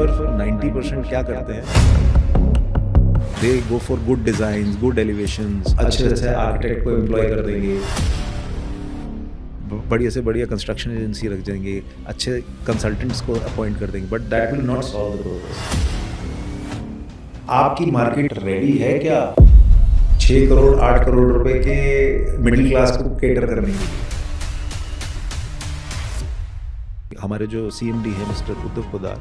Developer 90% क्या करते हैं, they go for good design, good elevations, अच्छे से आर्किटेक्ट को एम्प्लॉय कर देंगे, बढ़िया से बढ़िया कंस्ट्रक्शन एजेंसी रख देंगे, अच्छे कंसल्टेंट्स को अपॉइंट कर देंगे, but that will not solve the purpose. आपकी मार्केट रेडी है क्या 6 करोड़ 8 करोड़ रुपए के मिडिल क्लास को केटर करने के लिए? हमारे जो CMD है mister Uddhav Podar,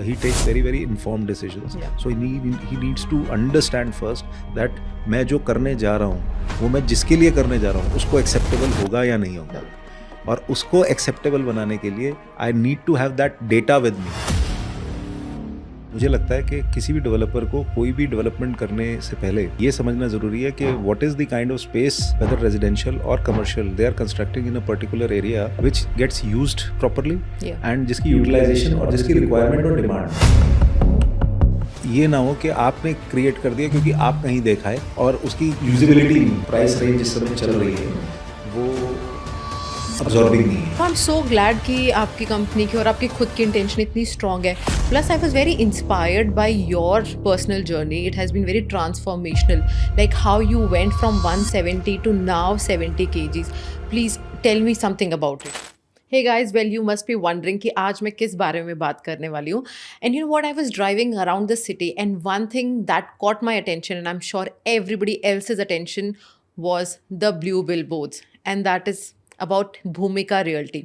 he takes very very informed decisions, so he needs to understand first that मैं जो करने जा रहा हूँ वो मैं जिसके लिए करने जा रहा हूँ उसको एक्सेप्टेबल होगा या नहीं होगा, और उसको एक्सेप्टेबल बनाने के लिए I need to have that data with me. मुझे लगता है कि किसी भी डेवलपर को कोई भी डेवलपमेंट करने से पहले ये समझना जरूरी है कि what is the kind of space, whether residential और commercial, they are constructing in a particular area which gets used properly and जिसकी यूटिलाइजेशन और जिसकी रिक्वायरमेंट और डिमांड ये ना हो कि आपने क्रिएट कर दिया क्योंकि आप कहीं देखा है और उसकी यूजेबिलिटी, प्राइस रेंज जिस समय चल रही है वो अब्सॉर्बिंग नहीं है। आई एम सो ग्लैड कि आपकी कंपनी की और आपकी खुद की इंटेंशन इतनी स्ट्रॉन्ग है। Plus I was very inspired by your personal journey. It has been very transformational, like how you went from 170 to now 70 kgs. Please tell me something about it. Hey guys, well you must be wondering कि आज मैं किस बारे में बात करने वाली हूँ. And you know what, I was driving around the city and one thing that caught my attention and I'm sure everybody else's attention was the blue billboards, and that is about Bhumika Realty.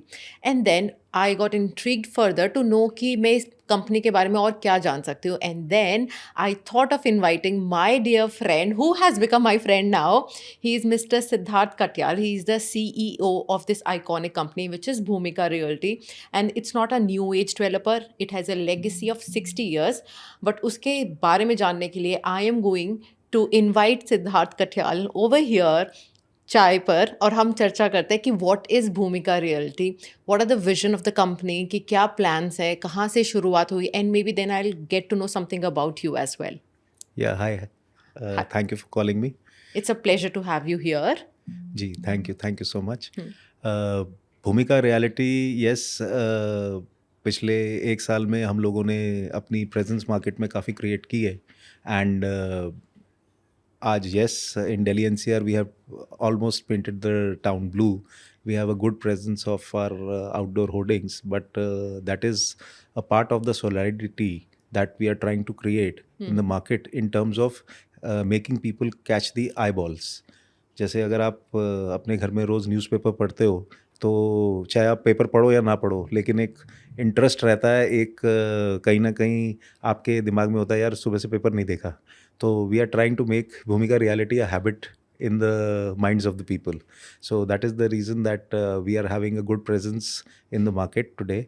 And then I got intrigued further to know कि मैं इस company के बारे में और क्या जान सकती हूँ. And then I thought of inviting my dear friend who has become my friend now. He is Mr. Siddharth Katyal. He is the CEO of this iconic company which is Bhumika Realty. And it's not a new age developer. It has a legacy of 60 years. But उसके बारे में जानने के लिए I am going to invite Siddharth Katyal over here चाय पर, और हम चर्चा करते हैं कि what is Bhumika realty, what are the vision of the company, कि क्या प्लान्स है, कहाँ से शुरुआत हुई, and maybe then I will get to know something about you as well. Yeah hi, thank you for calling me. It's a pleasure to have you here. जी thank you so much. Bhumika reality, yes, पिछले 1 साल में हम लोगों ने अपनी presence market में काफ़ी क्रिएट की है. एंड आज yes, in Delhi NCR we have almost painted the town blue. We have a good presence of our outdoor hoardings, but that is a part of the solidarity that we are trying to create in the market in terms of making people catch the eyeballs. जैसे अगर आप अपने घर में रोज़ newspaper पढ़ते हो तो चाहे आप पेपर पढ़ो या ना पढ़ो, लेकिन एक इंटरेस्ट रहता है, एक कहीं ना कहीं आपके दिमाग में होता है यार सुबह से पेपर नहीं देखा. तो we are trying to make Bhumika reality a habit in the minds of the people. So that is the reason that we are having a good presence in the market today.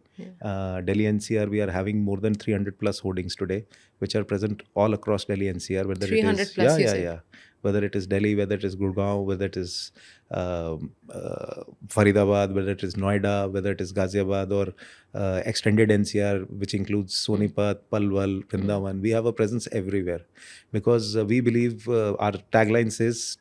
Delhi NCR, we are having more than 300 plus hoardings today, which are present all across Delhi NCR. Whether 300 it is plus, whether it is Delhi, whether it is Gurgaon, whether it is Faridabad, whether it is Noida, whether it is Ghaziabad, or extended NCR, which includes Sonipat, Palwal, Vrindavan. We have a presence everywhere because we believe our tagline says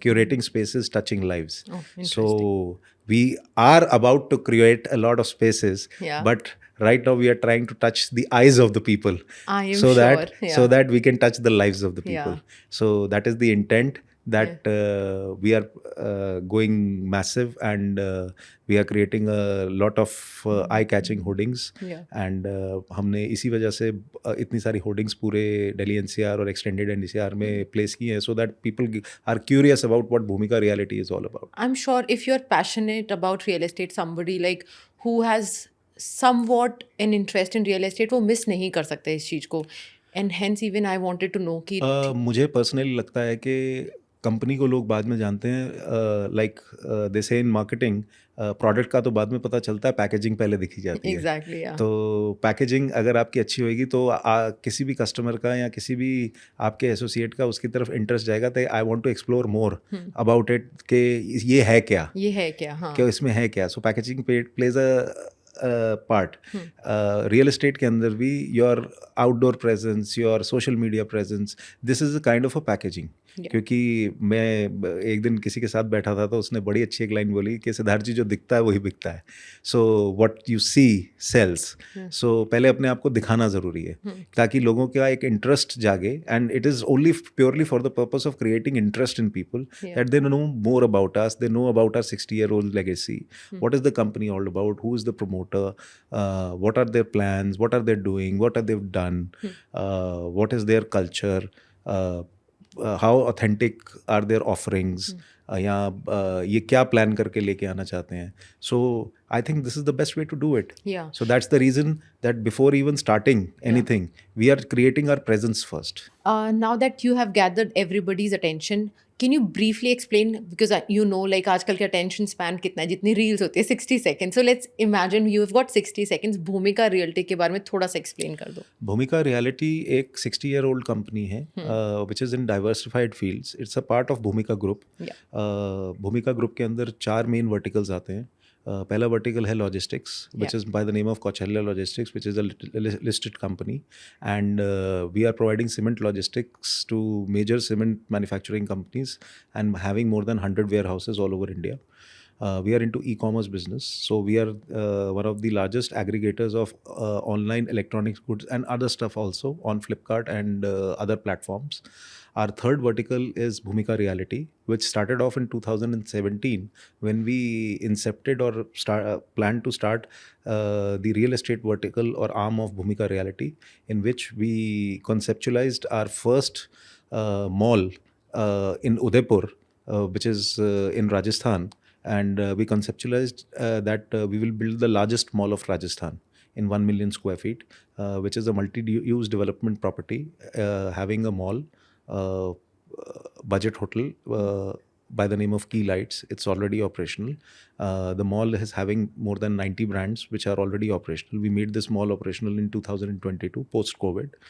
curating spaces, touching lives. So we are about to create a lot of spaces, but right now we are trying to touch the eyes of the people. I am so sure, so that we can touch the lives of the people. So that is the intent, that we are going massive, and we are creating a lot of eye-catching hoardings. And हमने इसी वजह से इतनी सारी hoardings पूरे Delhi NCR और extended NCR में place की हैं, so that people are curious about what Bhumika Reality is all about. I'm sure if you're passionate about real estate, somebody like who has somewhat an interest in real estate, वो miss नहीं कर सकते इस चीज़ को. And hence even I wanted to know कि मुझे personally लगता है कि कंपनी को लोग बाद में जानते हैं, लाइक दे से इन मार्केटिंग, प्रोडक्ट का तो बाद में पता चलता है, पैकेजिंग पहले दिखी जाती है. Exactly, yeah. तो पैकेजिंग अगर आपकी अच्छी होगी तो किसी भी कस्टमर का या किसी भी आपके एसोसिएट का उसकी तरफ इंटरेस्ट जाएगा, तो I want to explore more about it कि ये है क्या, हाँ. क्या इसमें है क्या. So packaging plays part real estate के अंदर भी your outdoor presence, your social media presence, this is a kind of a packaging. क्योंकि मैं एक दिन किसी के साथ बैठा था तो उसने बड़ी अच्छी एक लाइन बोली कि सिद्धार्थ जी जो दिखता है वही बिकता है. So what you see sells. So पहले अपने आप को दिखाना ज़रूरी है ताकि लोगों का एक इंटरेस्ट जागे, and it is only purely for the purpose of creating interest in people that they know more about us, they know about our 60-year-old legacy. What is the company all about? Who is the promoter? What are their plans? What are they doing? What are they done? What is their culture? How authentic are their offerings? या ये क्या plan करके लेके आना चाहते हैं. So I think this is the best way to do it. So that's the reason that before even starting anything we are creating our presence first. Now that you have gathered everybody's attention, can you briefly explain, because you know like आजकल के attention span कितना है, जितनी reels होती है 60 seconds. So let's imagine you've got 60 seconds. भूमिका realty के बारे में थोड़ा सा explain कर दो. भूमिका रियलिटी एक 60-year-old कंपनी है which is in diversified fields. It's a part of भूमिका ग्रुप. भूमिका ग्रुप के अंदर 4 मेन वर्टिकल्स आते हैं. पहला वर्टिकल है logistics, which is by the name of Kaushalya logistics, which is a listed company, and we are providing cement logistics to major cement manufacturing companies and having more than 100 warehouses all over India. We are into e-commerce business, so we are one of the largest aggregators of online electronics goods and other stuff also on Flipkart and other platforms. Our third vertical is Bhumika Reality, which started off in 2017 when we incepted or planned to start the real estate vertical or arm of Bhumika Reality, in which we conceptualized our first mall in Udaipur, which is in Rajasthan. And we conceptualized that we will build the largest mall of Rajasthan in 1 million square feet, which is a multi-use development property having a mall, budget hotel by the name of Key Lights. It's already operational. The mall is having more than 90 brands which are already operational. We made this mall operational in 2022 post-COVID.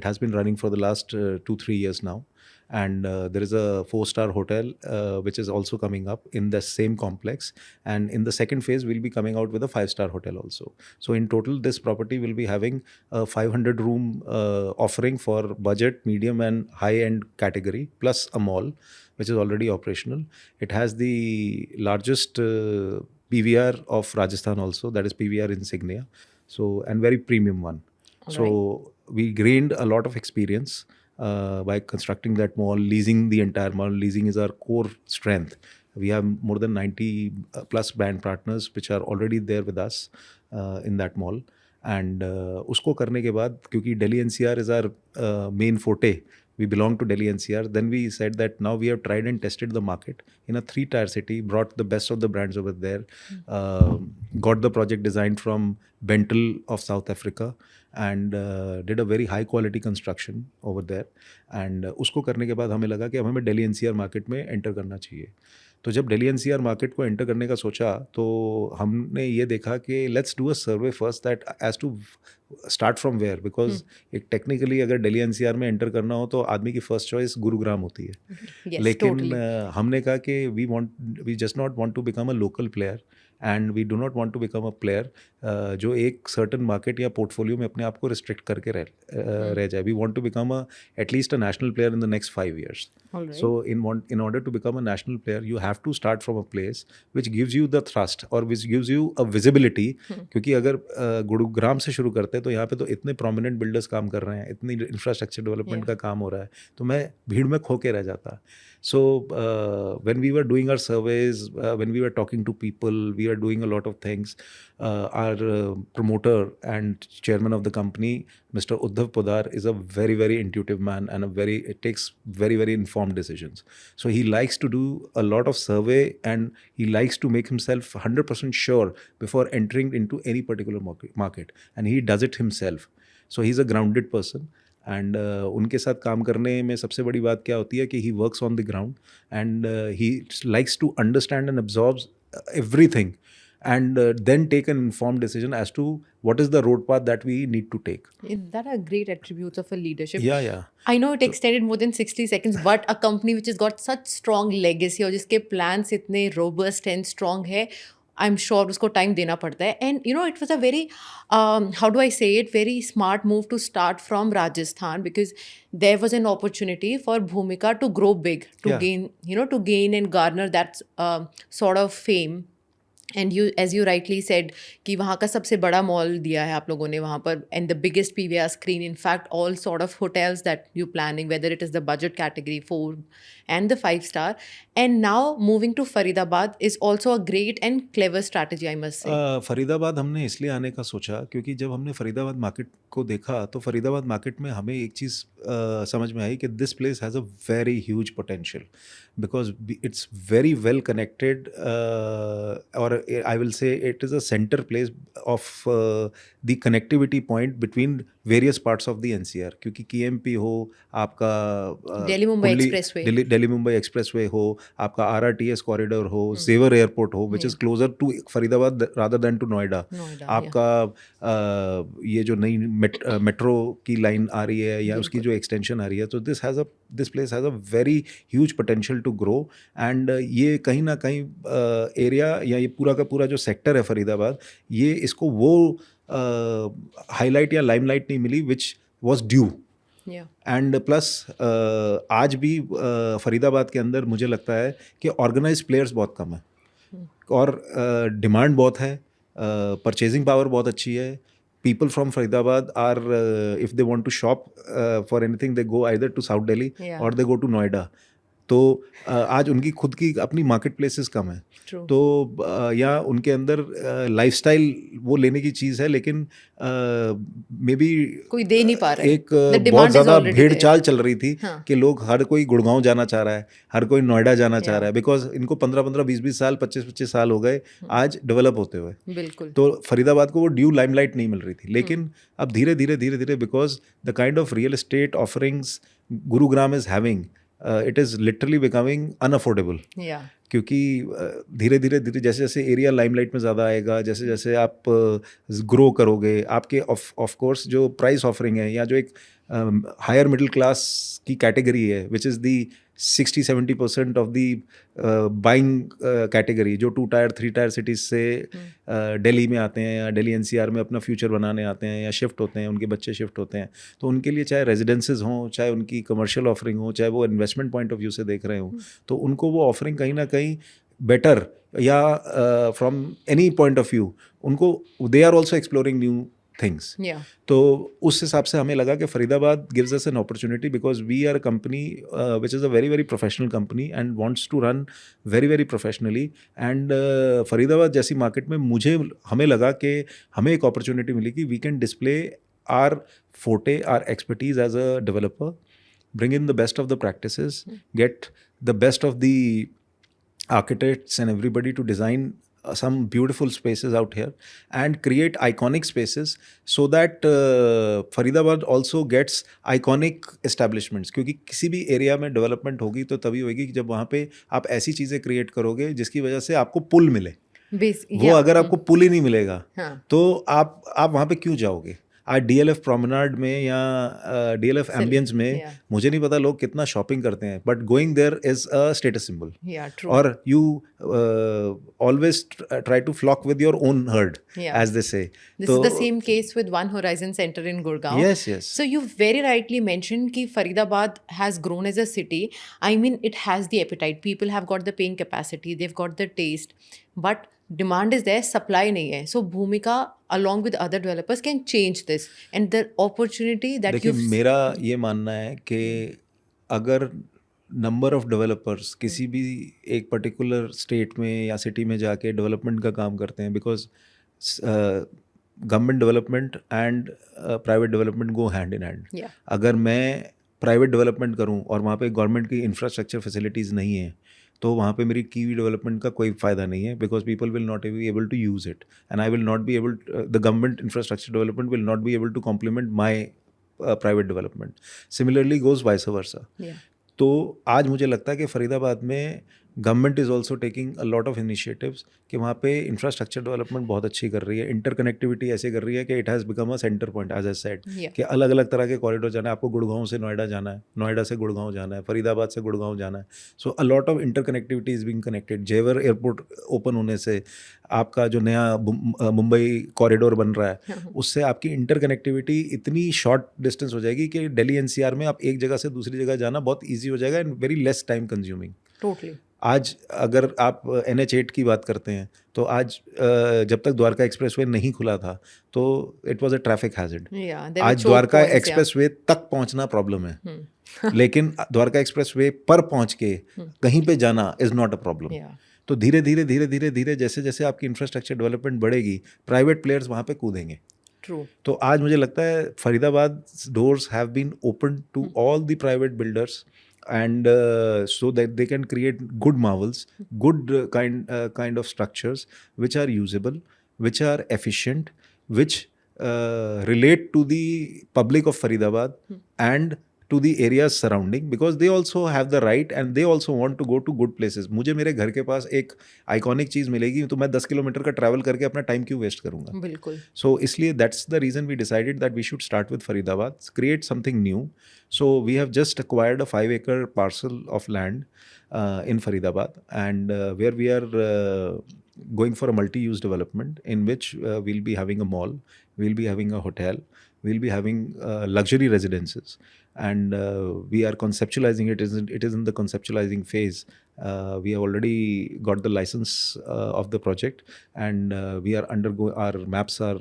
It has been running for the last 2-3 years now. And there is a 4-star hotel which is also coming up in the same complex, and in the second phase we'll be coming out with a 5-star hotel also. So in total this property will be having a 500 room offering for budget, medium and high end category, plus a mall which is already operational. It has the largest PVR of Rajasthan also, that is PVR Insignia, so and very premium one. So we gained a lot of experience by constructing that mall, leasing the entire mall. Leasing is our core strength. We have more than 90 plus brand partners which are already there with us in that mall. And उसको करने के बाद, क्योंकि Delhi NCR is our main forte, we belong to Delhi NCR, then we said that now we have tried and tested the market in a 3-tier city, brought the best of the brands over there, got the project designed from Bentel of South Africa, and did a very high quality construction over there. And उसको करने के बाद हमें लगा कि अब हमें Delhi NCR market में एंटर करना चाहिए. तो जब Delhi NCR मार्केट को एंटर करने का सोचा तो हमने ये देखा कि let's do a survey first that as to start from where, because एक टेक्निकली अगर Delhi NCR में एंटर करना हो तो आदमी की फर्स्ट चॉइस गुरुग्राम होती है. लेकिन हमने कहा कि we just not want to become a local player, and we do not want to become a player जो एक सर्टन मार्केट या पोर्टफोलियो में अपने आप को रिस्ट्रिक्ट करके रह जाए. We want to become at least a national player in the next 5 years. So in order to become a national player, you have to start from a place which gives you the thrust or which gives you a visibility. क्योंकि अगर गुरुग्राम से शुरू करते हैं तो यहाँ पे तो इतने prominent builders काम कर रहे हैं, इतनी infrastructure development का काम हो रहा है, तो मैं भीड़ में खो के रह जाता. So when we were doing our surveys, when we were talking to people, we were doing a lot of things. Our promoter and chairman of the company, Mr. Uddhav Podar, is a very, very intuitive man and it takes very, very informed decisions. So he likes to do a lot of survey and he likes to make himself 100% sure before entering into any particular market. And he does it himself. So he's a grounded person. And उनके साथ काम करने में सबसे बड़ी बात क्या होती है कि he works on the ground and he likes to understand and absorbs everything and then take an informed decision as to what is the road path that we need to take. That are great attributes of a leadership. Yeah. I know it extended more than 60 seconds, but a company which has got such strong legacy और जिसके plans इतने robust and strong है, I am sure उसको time देना पड़ता है. And you know it was a very how do I say it, very smart move to start from Rajasthan, because there was an opportunity for Bhumika to grow big, to Yeah. gain, you know, to gain and garner that sort of fame. And you as you rightly said कि वहाँ का सबसे बड़ा mall दिया है आप लोगों ने वहाँ पर, and the biggest PVR screen, in fact all sort of hotels that you planning, weather it is the budget category 4 and the 5 star. And now moving to Faridabad is also a great and clever strategy, I must say. Faridabad हमने इसलिए आने का सोचा क्योंकि जब हमने Faridabad market को देखा तो फरीदाबाद मार्केट में हमें एक चीज़ समझ में आई कि this place has a very huge potential because it's very well connected, और I will say it is a centre place of the connectivity point between various parts of the NCR, क्योंकि KMP हो, आपका Delhi Mumbai expressway, Delhi Mumbai expressway हो, आपका RRTS corridor हो, Jewar airport हो which is closer to Faridabad rather than to Noida, आपका ये जो नई मेट्रो की लाइन आ रही है या उसकी जो एक्सटेंशन आ रही है, तो this place has a very huge potential to grow. And ये कहीं ना कहीं एरिया या ये पूरा का पूरा जो सेक्टर है फरीदाबाद, ये इसको वो हाईलाइट या लाइमलाइट नहीं मिली which was due. And plus आज भी फरीदाबाद के अंदर मुझे लगता है कि ऑर्गेनाइज प्लेयर्स बहुत कम है और डिमांड बहुत है, परचेजिंग पावर बहुत अच्छी है. People from Faridabad are, if they want to shop for anything, they go either to South Delhi or they go to Noida. तो आज उनकी खुद की अपनी मार्केट प्लेसेस कम है. True. तो या उनके अंदर लाइफस्टाइल वो लेने की चीज़ है, लेकिन मे बी कोई दे नहीं पा रहा है. एक बहुत ज़्यादा भेड़ चाल चल रही थी कि लोग, हर कोई गुड़गांव जाना चाह रहा है, हर कोई नोएडा जाना चाह रहा है, बिकॉज इनको 15-15, 20-20 साल, 25-25 साल हो गए आज डेवलप होते हुए. बिल्कुल. तो फरीदाबाद को वो ड्यू लाइमलाइट नहीं मिल रही थी, लेकिन अब धीरे धीरे because the kind of real estate offerings Gurugram is having, it is literally becoming unaffordable. क्योंकि धीरे धीरे जैसे जैसे एरिया लाइमलाइट में ज़्यादा आएगा, जैसे जैसे आप ग्रो करोगे, आपके ऑफ कोर्स जो प्राइस ऑफरिंग है या जो एक हायर मिडिल क्लास की कैटेगरी है which is the 60-70% of the buying category, जो 2 टायर 3 टायर सिटीज़ से दिल्ली में आते हैं या दिल्ली NCR में अपना फ्यूचर बनाने आते हैं या शिफ्ट होते हैं, उनके बच्चे शिफ्ट होते हैं, तो उनके लिए चाहे रेजिडेंसेज हों, चाहे उनकी कमर्शियल ऑफरिंग हो, चाहे वो इन्वेस्टमेंट पॉइंट ऑफ व्यू से देख रहे हों, तो उनको वो ऑफरिंग कहीं ना कहीं बेटर या from any point of view उनको they are also exploring new things. तो उस हिसाब से हमें लगा कि Faridabad gives us an opportunity because we are a company which is a very very professional company and wants to run very very professionally. And Faridabad जैसी market में हमें लगा कि हमें एक अपॉर्चुनिटी मिली कि we can display our photo, our expertise as a developer, bring in the best of the practices, get the best of the architects and everybody to design some beautiful spaces out here and create iconic spaces so that Faridabad also gets iconic establishments. क्योंकि किसी भी area में development होगी तो तभी होगी कि जब वहाँ पे आप ऐसी चीज़ें क्रिएट करोगे जिसकी वजह से आपको पुल मिले. वो अगर आपको पुल ही नहीं मिलेगा तो आप वहाँ पे क्यों जाओगे. आज DLF प्रोमेनाड में या DLF एम्बियंस में मुझे नहीं पता लोग कितना शॉपिंग करते हैं, but going there is a status symbol. और you always try to flock with your own herd as they say. This is the same case with One Horizon Center in Gurgaon. Yes. So you very rightly mentioned कि Faridabad has grown as a city. I mean, it has the appetite. People have got the paying capacity. They've got the taste. But demand is there, supply नहीं है. So Bhumika, along with other developers, can change this. And the opportunity that देखिए, मेरा ये मानना है कि अगर number of developers किसी भी एक पर्टिकुलर स्टेट में या सिटी में जाके डेवलपमेंट का काम करते हैं, because government development and private development go hand in hand. अगर मैं प्राइवेट डेवलपमेंट करूं और वहाँ पे गवर्नमेंट की इंफ्रास्ट्रक्चर फैसिलिटीज़ नहीं है तो वहाँ पे मेरी की डेवलपमेंट का कोई फ़ायदा नहीं है, because people will not be able to use it and I will not be able, the government infrastructure development will not be able to complement my private development. Similarly goes vice versa. तो आज मुझे लगता है कि फरीदाबाद में government is also taking a lot of initiatives कि वहाँ पे इंफ्रास्ट्रक्चर डेवलपमेंट बहुत अच्छी कर रही है, इंटरकनेक्टिविटी ऐसे कर रही है कि it has become a centre point as I said Yeah. कि अलग अलग तरह के कॉरिडोर जाना है, आपको गुड़गांव से नोएडा जाना है, नोएडा से गुड़गांव जाना है, फरीदाबाद से गुड़गांव जाना है, so a lot of interconnectivity is being connected. Jewar airport open होने से आपका जो नया मुंबई कॉरिडोर बन रहा है उससे आपकी इंटरकनेक्टिविटी इतनी शॉर्ट डिस्टेंस हो जाएगी कि दिल्ली एनसीआर में आप एक जगह से दूसरी जगह जाना बहुत ईजी हो जाएगा and very less time consuming. Totally. आज अगर आप NH8 की बात करते हैं तो आज जब तक द्वारका एक्सप्रेसवे नहीं खुला था तो it was a traffic hazard. Yeah, there were आज choke Dwarka points, yeah. Expressway तक पहुंचना प्रॉब्लम है लेकिन द्वारका एक्सप्रेसवे पर पहुंच के कहीं पे जाना is not a problem. Yeah. तो धीरे धीरे जैसे जैसे आपकी इंफ्रास्ट्रक्चर डेवलपमेंट बढ़ेगी प्राइवेट प्लेयर्स वहाँ पे कूदेंगे। True. तो आज मुझे लगता है Faridabad doors have been open to all the private builders and so that they can create good marvels, good kind of structures which are usable, which are efficient, which relate to the public of Faridabad and to the areas surrounding, because they also have the right and they also want to go to good places. मुझे मेरे घर के पास एक iconic चीज़ मिलेगी तो मैं 10 kilometre का travel करके अपना टाइम क्यों वेस्ट करूंगा। बिल्कुल। So इसलिए that's the reason we decided that we should start with Faridabad, create something new. So we have just acquired a 5-acre parcel of land in Faridabad, and where we are going for a multi-use development in which we'll be having a mall, we'll be having a hotel, we'll be having luxury residences, and we are conceptualizing it. It is in the conceptualizing phase. We have already got the license of the project, and we are our maps are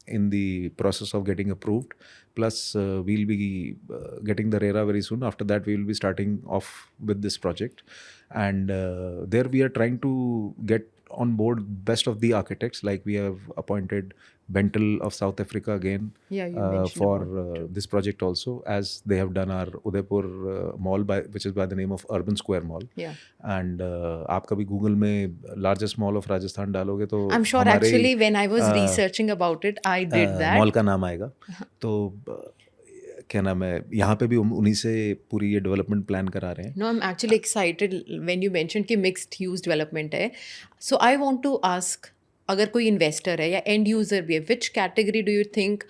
in the process of getting approved. Plus, we'll be getting the RERA very soon. After that, we will be starting off with this project. And there we are trying to get on board best of the architects. Like we have appointed Bentel of South Africa again for this project also, as they have done our Udaipur mall, which is by the name of Urban Square Mall. Yeah. And आप कभी Google में largest mall of Rajasthan डालोगे तो I'm sure actually when I was researching about it, I did that. Mall का नाम आएगा। तो क्या नाम है, यहाँ पे भी उन्हीं से पूरी ये डेवलपमेंट प्लान करा रहे हैं। No, I'm actually excited when you mentioned कि mixed use development है. So I want to ask, अगर कोई investor है या end user भी है, which category do you think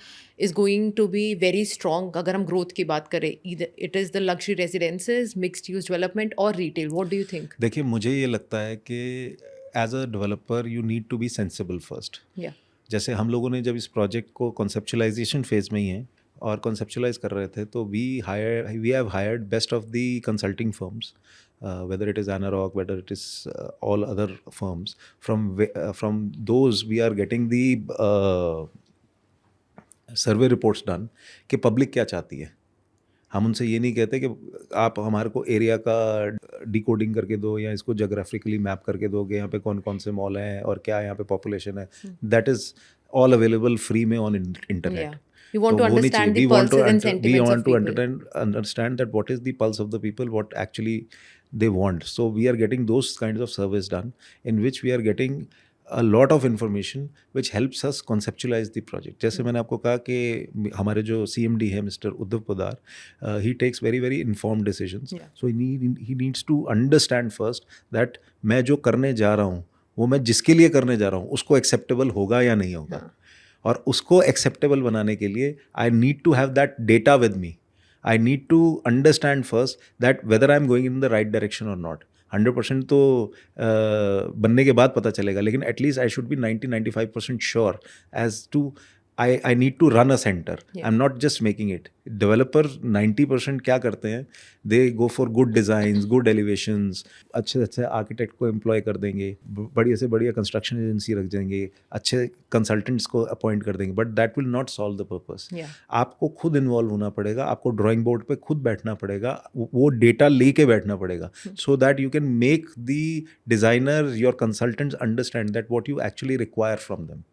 is going to be very strong अगर हम growth की बात करें? Either it is the luxury residences, mixed use development or retail. What do you think? देखिए मुझे ये लगता है कि as a developer you need to be sensible first. Yeah. जैसे हम लोगों ने जब इस प्रोजेक्ट को conceptualization phase में ही हैं और conceptualize कर रहे थे तो we have hired best of the consulting firms, whether it is Anarock, whether it is all other firms. From those we are getting the survey reports done कि public क्या चाहती है। हम उनसे ये नहीं कहते कि आप हमारे को एरिया का डिकोडिंग करके दो या इसको जोग्राफिकली मैप करके दोगे यहाँ पे कौन कौन से मॉल हैं और क्या यहाँ पे पॉपुलेशन है। That is all available free में on internet. You want to understand the pulses and sentiments of people. We want to understand that what is the pulse of the people, what actually they want. So we are getting those kinds of surveys done in which we are getting a lot of information which helps us conceptualize the project. जैसे मैंने आपको कहा कि हमारे जो CMD है Mr. Uddhav Poddar, he takes very informed decisions. Yeah. So he needs to understand first that मैं जो करने जा रहा हूँ वो मैं जिसके लिए करने जा रहा हूँ उसको acceptable होगा या नहीं होगा। और उसको एक्सेप्टेबल बनाने के लिए I need to have that data with me. I need to understand first that whether I am going in the right direction और नॉट। 100% तो बनने के बाद पता चलेगा, लेकिन at least I should be 90-95% sure as to I need to run a center. Yeah. I'm not just making it. Developer 90% क्या करते हैं, they go for good designs, good elevations, अच्छे अच्छे आर्किटेक्ट को एम्प्लॉय कर देंगे, बढ़िया से बढ़िया कंस्ट्रक्शन एजेंसी रख देंगे, अच्छे कंसल्टेंट्स को अपॉइंट कर देंगे, but that will not solve the purpose. आपको खुद इन्वॉल्व होना पड़ेगा, आपको ड्राइंग बोर्ड पे खुद बैठना पड़ेगा, वो डेटा लेके बैठना पड़ेगा, so that you can make the designer your consultants understand that what you actually require from them.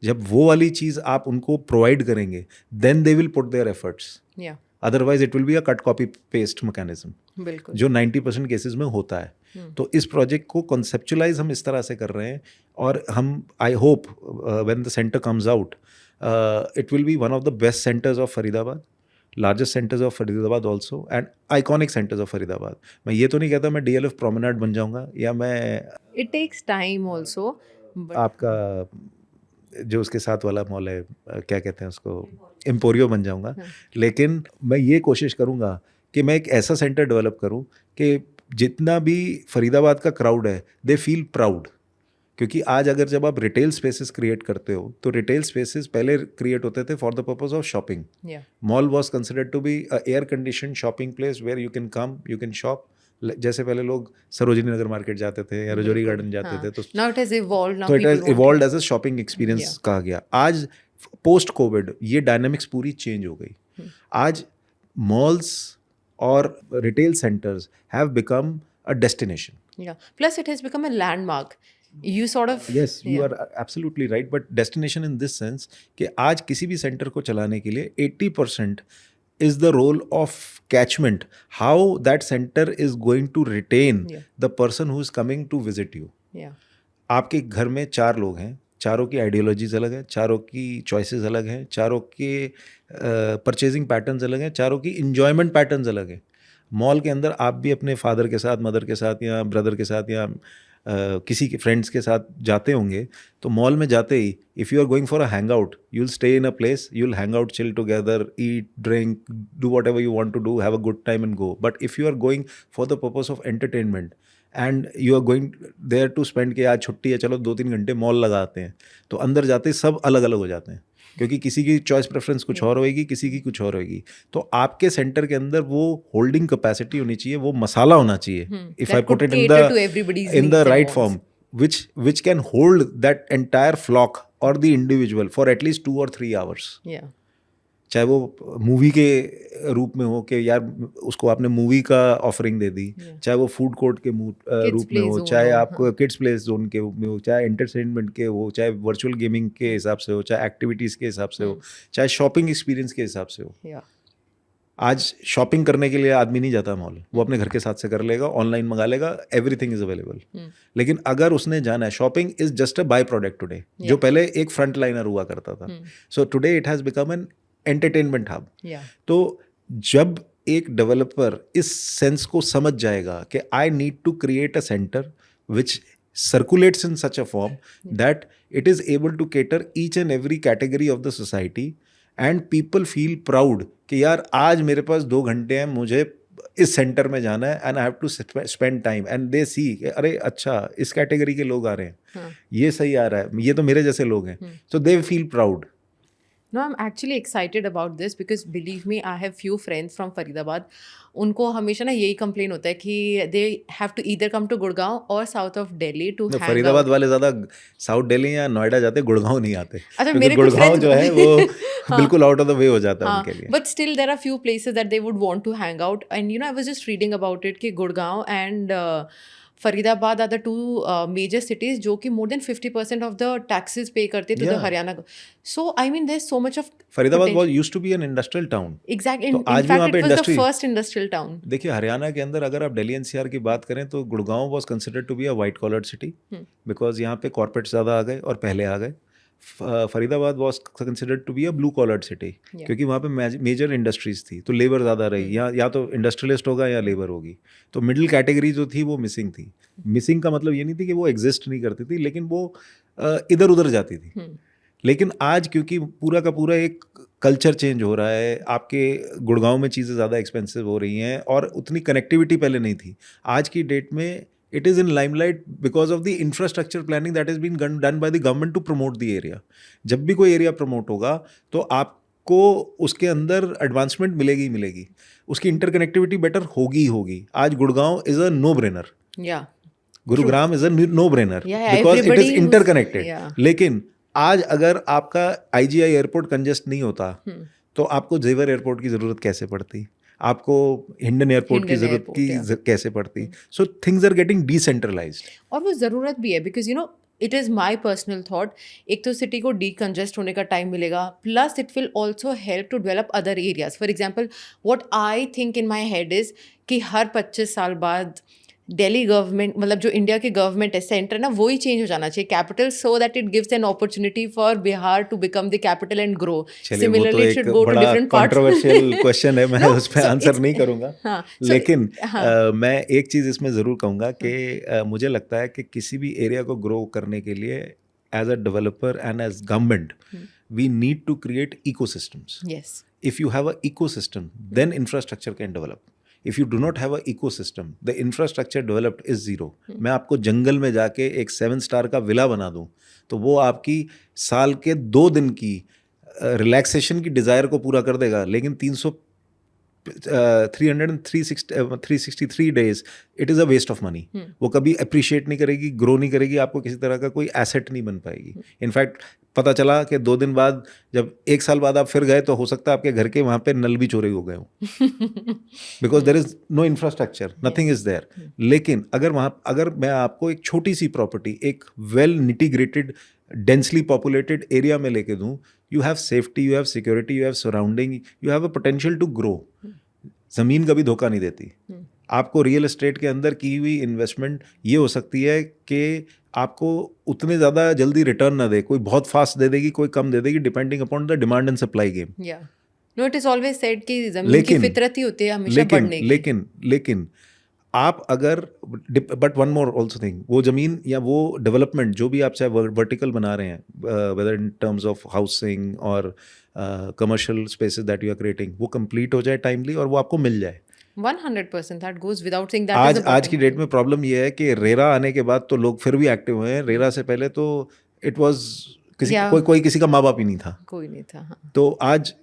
जब वो वाली चीज़ आप उनको प्रोवाइड करेंगे then they will put their efforts. Otherwise it will be a cut copy paste mechanism जो 90% cases में होता है। तो इस प्रोजेक्ट को कॉन्सेप्चुलाइज हम इस तरह से कर रहे हैं और हम I hope when the centre comes out it will B one of the best centres of Faridabad. Largest centres of Faridabad also and iconic centres of Faridabad. मैं ये तो नहीं कहता मैं DLF प्रोमेनाड बन जाऊंगा या मैं It takes time also, but आपका जो उसके साथ वाला मॉल है क्या कहते हैं उसको, एम्पोरियो बन जाऊंगा. लेकिन मैं ये कोशिश करूंगा कि मैं एक ऐसा सेंटर डेवलप करूं कि जितना भी फरीदाबाद का क्राउड है दे फील प्राउड. क्योंकि आज अगर जब आप रिटेल स्पेसेस क्रिएट करते हो तो रिटेल स्पेसेस पहले क्रिएट होते थे for the purpose of shopping. yeah, mall was considered to be a air condition shopping place where you can come, you can shop. जैसे पहले लोग सरोजिनी नगर मार्केट जाते थे या रजौरी गार्डन जाते थे, तो now it has evolved. Now तो it people has want evolved as a shopping experience कहा गया. आज पोस्ट कोविड ये डायनामिक्स पूरी चेंज हो गई. आज मॉल्स और retail centres have become a destination. yeah. Plus, it has become a landmark. You sort of Yes, you are absolutely right. But destination in this sense कि आज किसी भी सेंटर को चलाने के लिए 80% is the role of catchment. How that center is going to retain the person who is coming to visit you. yeah, आपके घर में 4 लोग हैं, चारों की आइडियोलॉजीज अलग है, चारों की चॉइसेस अलग हैं, चारों के परचेजिंग पैटर्न्स अलग हैं, चारों की इंजॉयमेंट पैटर्न्स अलग हैं. मॉल के अंदर आप भी अपने फादर के साथ, मदर के साथ या ब्रदर के साथ या किसी के फ्रेंड्स के साथ जाते होंगे. तो मॉल में जाते ही if you are going for a hang out you will stay in a place, you will hang out, chill together, eat, drink, do whatever you want to do, have a good time and go. But if you are going for the purpose of entertainment and you are going there to spend कि आज छुट्टी है चलो 2-3 घंटे mall लगाते हैं, तो अंदर जाते ही सब अलग अलग हो जाते हैं. क्योंकि किसी की चॉइस प्रेफरेंस कुछ और होएगी, किसी की कुछ और होएगी. तो आपके सेंटर के अंदर वो होल्डिंग कैपेसिटी होनी चाहिए, वो मसाला होना चाहिए. If I that put could it cater to everybody's in needs the and right wants. form, which can hold that entire flock or the individual for at least 2 or 3 hours. yeah, चाहे वो movie के रूप में हो कि यार उसको आपने मूवी का ऑफरिंग दे दी, चाहे वो फूड कोर्ट के रूप में play हो, zone चाहे हो, आपको किड्स प्ले जोन के रूप में हो, चाहे एंटरटेनमेंट के हो, चाहे वर्चुअल गेमिंग के हिसाब से हो, चाहे एक्टिविटीज़ के हिसाब से हो, चाहे शॉपिंग एक्सपीरियंस के हिसाब से हो. yeah, आज शॉपिंग करने के लिए आदमी नहीं जाता मॉल, वो अपने घर के साथ से कर लेगा, ऑनलाइन मंगा लेगा, एवरीथिंग इज अवेलेबल. लेकिन अगर उसने जाना है, shopping is just a by product today, जो पहले एक फ्रंट लाइनर हुआ करता था. So today it has become an entertainment hub. yeah, तो जब एक डेवलपर इस सेंस को समझ जाएगा कि I need to create a centre which circulates in such a form that it is able to cater each and every category of the society and people feel proud कि यार आज मेरे पास 2 घंटे हैं, मुझे इस सेंटर में जाना है and I have to spend time and they see अरे अच्छा इस कैटेगरी के लोग आ रहे हैं, ये सही आ रहा है, ये तो मेरे जैसे लोग हैं. So they feel proud. No, I'm actually excited about this because believe me, I have few friends from Faridabad. उनको हमेशा ना यही कंप्लेन होता है कि they have to either come to Gurgaon और south of Delhi to hang Faridabad वाले ज़्यादा साउथ दिल्ली या नोएडा जाते, गुड़गांव नहीं आते. अच्छा, क्योंकि मेरे कुछ गुड़गांव friends जो है वो बिल्कुल आउट ऑफ द वे हो जाता है उनके लिए. but still there are few places that they would want to hang out, and you know I was just reading about it कि Gurgaon and Faridabad are the two major cities जो कि more than 50% of the taxes pay करते to the Haryana. So I mean there's so much of Faridabad was used to be an industrial town. exactly तो in आज भी वहाँ fact पे it was the industry. first industrial town. देखिए हरियाणा के अंदर अगर आप दिल्ली एनसीआर की बात करें तो Gurgaon was considered to be a white collared city because यहाँ पे कॉर्पोरेट ज़्यादा आ गए और पहले आ गए. Faridabad was considered to be a blue collared city क्योंकि वहाँ पे मेजर इंडस्ट्रीज थी, तो लेबर ज़्यादा रही. या तो इंडस्ट्रियलिस्ट होगा या लेबर होगी. तो मिडिल कैटेगरी जो थी वो मिसिंग थी. मिसिंग का मतलब ये नहीं थी कि वो एग्जिस्ट नहीं करती थी, लेकिन वो इधर उधर जाती थी. लेकिन आज क्योंकि पूरा का पूरा एक कल्चर चेंज हो रहा है, आपके गुड़गांव में चीज़ें ज़्यादा एक्सपेंसिव हो रही हैं और उतनी कनेक्टिविटी पहले नहीं थी. आज की डेट में it is in limelight because of the infrastructure planning that has been done by the government to promote the area. जब भी कोई एरिया प्रमोट होगा तो आपको उसके अंदर एडवांसमेंट मिलेगी ही मिलेगी, उसकी इंटरकनेक्टिविटी बेटर होगी ही होगी. आज Gurgaon is a no brainer, Gurugram is a no brainer because it is interconnected. लेकिन आज अगर आपका IGI एयरपोर्ट कंजेस्ट नहीं होता तो आपको जेवर एयरपोर्ट की ज़रूरत कैसे पड़ती, आपको हिंडन एयरपोर्ट की ज़रूरत की कैसे पड़ती. So things are getting decentralised. और वो ज़रूरत भी है because you know it is my personal thought, एक तो सिटी को डीकंजेस्ट होने का टाइम मिलेगा, plus it will also help to develop other areas. For example what I think in my head is कि हर 25 साल बाद दिल्ली गवर्नमेंट मतलब जो इंडिया की गवर्नमेंट है सेंटर ना वही चेंज हो जाना चाहिए capital so that it gives an opportunity for Bihar to become the capital and grow चलिए, वो तो सिमिलरली इट एक शुड गो टू बड़ा डिफरेंट पार्ट्स कंट्रोवर्शियल क्वेश्चन है, मैं नो उस पे सो आंसर इट्स नहीं करूंगा। हाँ सो लेकिन हाँ मैं एक चीज़ इसमें ज़रूर कहूँगा कि मुझे लगता है कि किसी भी एरिया को ग्रो करने के लिए as a developer and as government we need to create ecosystems. Yes If you have an ecosystem, then infrastructure can develop. If you do not have an ecosystem, the infrastructure developed is zero. मैं आपको जंगल में जाके एक 7 star का villa बना दूं तो वो आपकी साल के 2 दिन की रिलैक्सेशन की डिज़ायर को पूरा कर देगा, लेकिन 363 days it is a waste of money. वो कभी अप्रिशिएट नहीं करेगी, ग्रो नहीं करेगी, आपको किसी तरह का कोई एसेट नहीं बन पाएगी. इनफैक्ट पता चला कि 2 दिन बाद जब 1 साल बाद आप फिर गए तो हो सकता है आपके घर के वहाँ पे नल भी चोरी हो गए हों, because there is no infrastructure, nothing is there. लेकिन अगर मैं आपको एक छोटी सी प्रॉपर्टी एक well integrated densely populated area में लेके दूं, you have safety, you have security, you have surrounding, you have a potential to grow. ज़मीन कभी धोखा नहीं देती. आपको रियल एस्टेट के अंदर की हुई इन्वेस्टमेंट ये हो सकती है कि आपको उतने ज़्यादा जल्दी रिटर्न ना दे, कोई बहुत फास्ट दे देगी, कोई कम दे देगी, depending upon the demand and supply game. Yeah no it is always said कि जमीन की फितरत ही होती है हमेशा बढ़ने की. लेकिन आप अगर but one more also thing, वो ज़मीन या वो डेवलपमेंट जो भी आप चाहे वर्टिकल बना रहे हैं, whether in terms of housing और commercial spaces that you are creating, वो कंप्लीट हो जाए टाइमली और वो आपको मिल जाए. 100% that goes without saying. that आज की डेट में प्रॉब्लम ये है कि रेरा आने के बाद तो लोग फिर भी एक्टिव हुए हैं. रेरा से पहले तो इट वाज कोई किसी का माँ बाप ही नहीं था. कोई नहीं था. हाँ. तो आज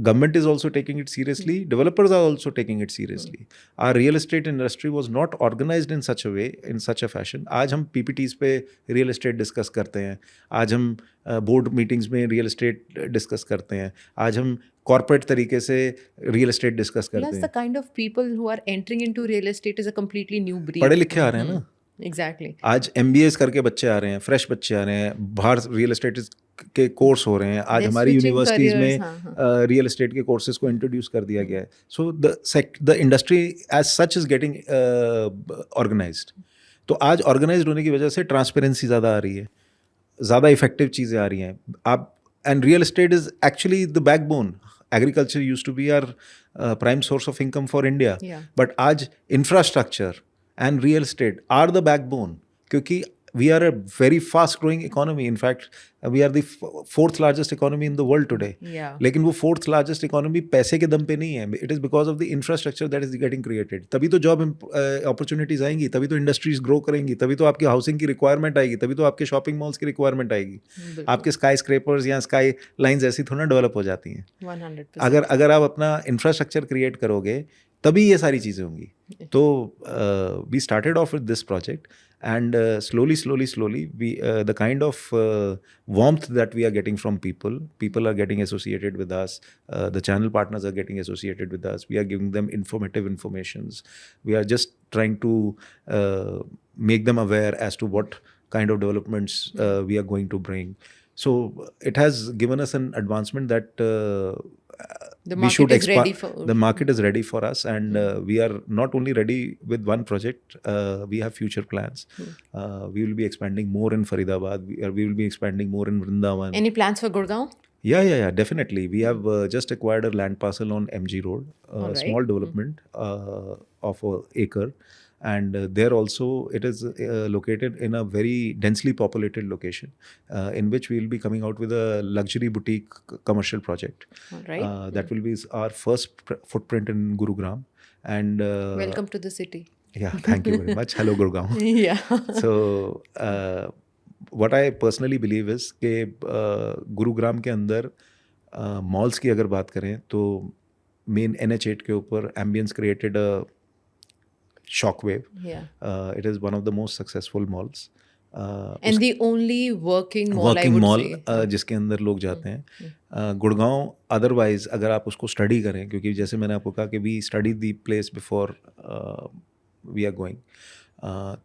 government is also taking it seriously, developers are also taking it seriously. Our real estate industry was not organized in such a way, in such a fashion. आज हम PPTs पे real estate डिस्कस करते हैं, आज हम board meetings में real estate discuss करते हैं, आज हम कॉर्पोरेट तरीके से रियल एस्टेट डिस्कस करते हैं. Plus the kind of people who are entering into real estate is a completely new breed. पढ़े लिखे आ रहे हैं ना. Exactly. आज MBAs करके बच्चे आ रहे हैं, फ्रेश बच्चे आ रहे हैं, बाहर रियल एस्टेट के कोर्स हो रहे हैं. आज हमारी यूनिवर्सिटीज़ में रियल एस्टेट के कोर्सेज को इंट्रोड्यूस कर दिया गया है. So the industry as such is getting organised. तो आज ऑर्गेनाइज्ड होने की वजह से ट्रांसपेरेंसी ज़्यादा आ रही है, ज़्यादा इफेक्टिव चीज़ें आ रही हैं. आप and real estate is actually the backbone. Agriculture used to be our prime source of income for India, but आज infrastructure and real estate are the backbone, क्योंकि we are a very fast growing economy. In fact, we are the 4th largest economy in the world today. लेकिन वो 4th largest economy पैसे के दम पे नहीं है. It is because of the infrastructure that is getting created. तभी तो जॉब opportunities आएंगी, तभी तो इंडस्ट्रीज ग्रो करेंगी, तभी तो आपकी हाउसिंग की रिक्वायरमेंट आएगी, तभी तो आपके शॉपिंग मॉल्स की रिक्वायरमेंट आएगी. आपके स्काई स्क्रेपर्स या स्काई लाइन्स ऐसी थोड़ा डेवलप हो जाती हैं. 100%. अगर आप अपना इंफ्रास्ट्रक्चर क्रिएट करोगे तभी ये सारी चीज़ें होंगी. तो we started off with this project and slowly we the kind of warmth that we are getting from people are getting associated with us, the channel partners are getting associated with us, we are giving them informative informations, we are just trying to make them aware as to what kind of developments we are going to bring. So it has given us an advancement that we should expand. The market is ready for us, and we are not only ready with one project, we have future plans. We will be expanding more in Faridabad, we will be expanding more in Vrindavan. Any plans for Gurgaon? Yeah, definitely. We have just acquired a land parcel on MG Road, small development of an acre. And there also it is located in a very densely populated location, in which we will be coming out with a luxury boutique commercial project. That will be our first footprint in Gurugram. And welcome to the city. Yeah, thank you very much. Hello Gurgaon. Yeah. So what I personally believe is कि गुरुग्राम के अंदर malls की अगर बात करें तो main NH8 के ऊपर ambience created a shockwave. It is one of the most successful malls. And the only working mall जिसके अंदर लोग जाते हैं. गुड़गांव अदरवाइज अगर आप उसको स्टडी करें, क्योंकि जैसे मैंने आपको कहा कि we study the place before we are going,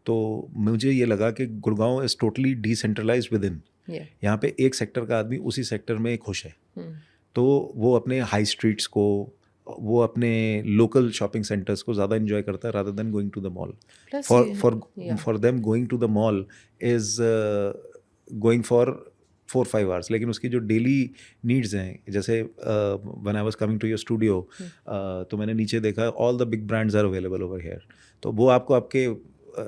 तो मुझे ये लगा कि Gurgaon is totally decentralised within. यहाँ पे एक सेक्टर का आदमी उसी सेक्टर में खुश है. तो वो अपने हाई स्ट्रीट्स को, वो अपने लोकल शॉपिंग सेंटर्स को ज़्यादा इन्जॉय करता है rather than going to the mall. Plus, for them going to the mall is going for 4-5 hours. लेकिन उसकी जो डेली नीड्स हैं, जैसे when I was coming to your studio, तो मैंने नीचे देखा all the big brands are available over here. तो वो आपको आपके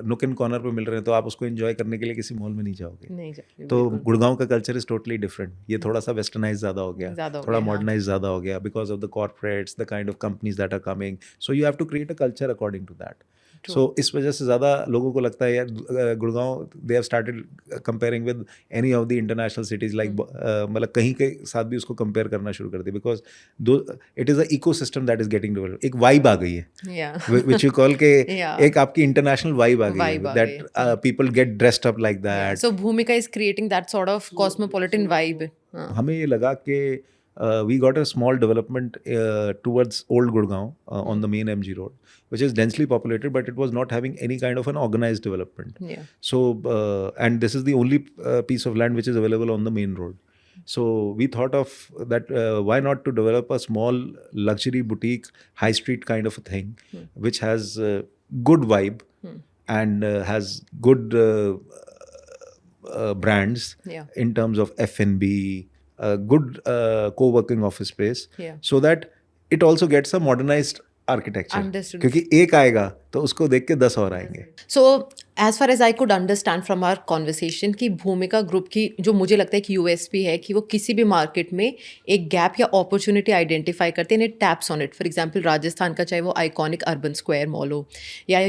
नुक एंड कॉर्नर पे मिल रहे हैं, तो आप उसको एंजॉय करने के लिए किसी मॉल में नहीं जाओगे. नहीं जाती, तो बिल्कुल। गुड़गांव का कल्चर इज टोटली डिफरेंट. ये थोड़ा सा वेस्टर्नाइज ज़्यादा हो गया, ज़्यादा हो थोड़ा गया, हाँ। मॉडर्नाइज ज़्यादा हो गया because of the corporates, the kind of companies that are coming. So you have to create a culture according to that. True. सो इस वजह से ज़्यादा लोगों को लगता है यार Gurgaon, they have started comparing with any of the international cities like, मतलब कहीं के साथ भी उसको कंपेयर करना शुरू कर दिया because though it is a ecosystem that is getting developed. एक वाइब आ गई है Yeah. विच यू कॉल के Yeah. एक आपकी इंटरनेशनल वाइब आ गई है, Vibe आ that people get dressed up like Yeah. That. So Bhumika is creating that sort of cosmopolitan vibe. हाँ. हमें ये लगा कि we got a small development towards Old Gurgaon on the main MG road, which is densely populated, but it was not having any kind of an organized development. Yeah. So, and this is the only piece of land which is available on the main road. So we thought of that, why not to develop a small luxury boutique, high street kind of a thing, which has good vibe and has good brands Yeah. in terms of F&B, good co-working office space, Yeah. so that it also gets a modernized architecture. Understood. क्योंकि एक आएगा तो उसको देख के 10 और आएंगे. So as far as I could understand from our conversation कि भूमिका ग्रुप की जो मुझे लगता है कि USP है कि वो किसी भी मार्केट में एक गैप या अपॉर्चुनिटी आइडेंटिफाई करते हैं, it taps on it. For example Rajasthan का चाहे वो आइकॉनिक अर्बन स्क्वायर मॉल हो, या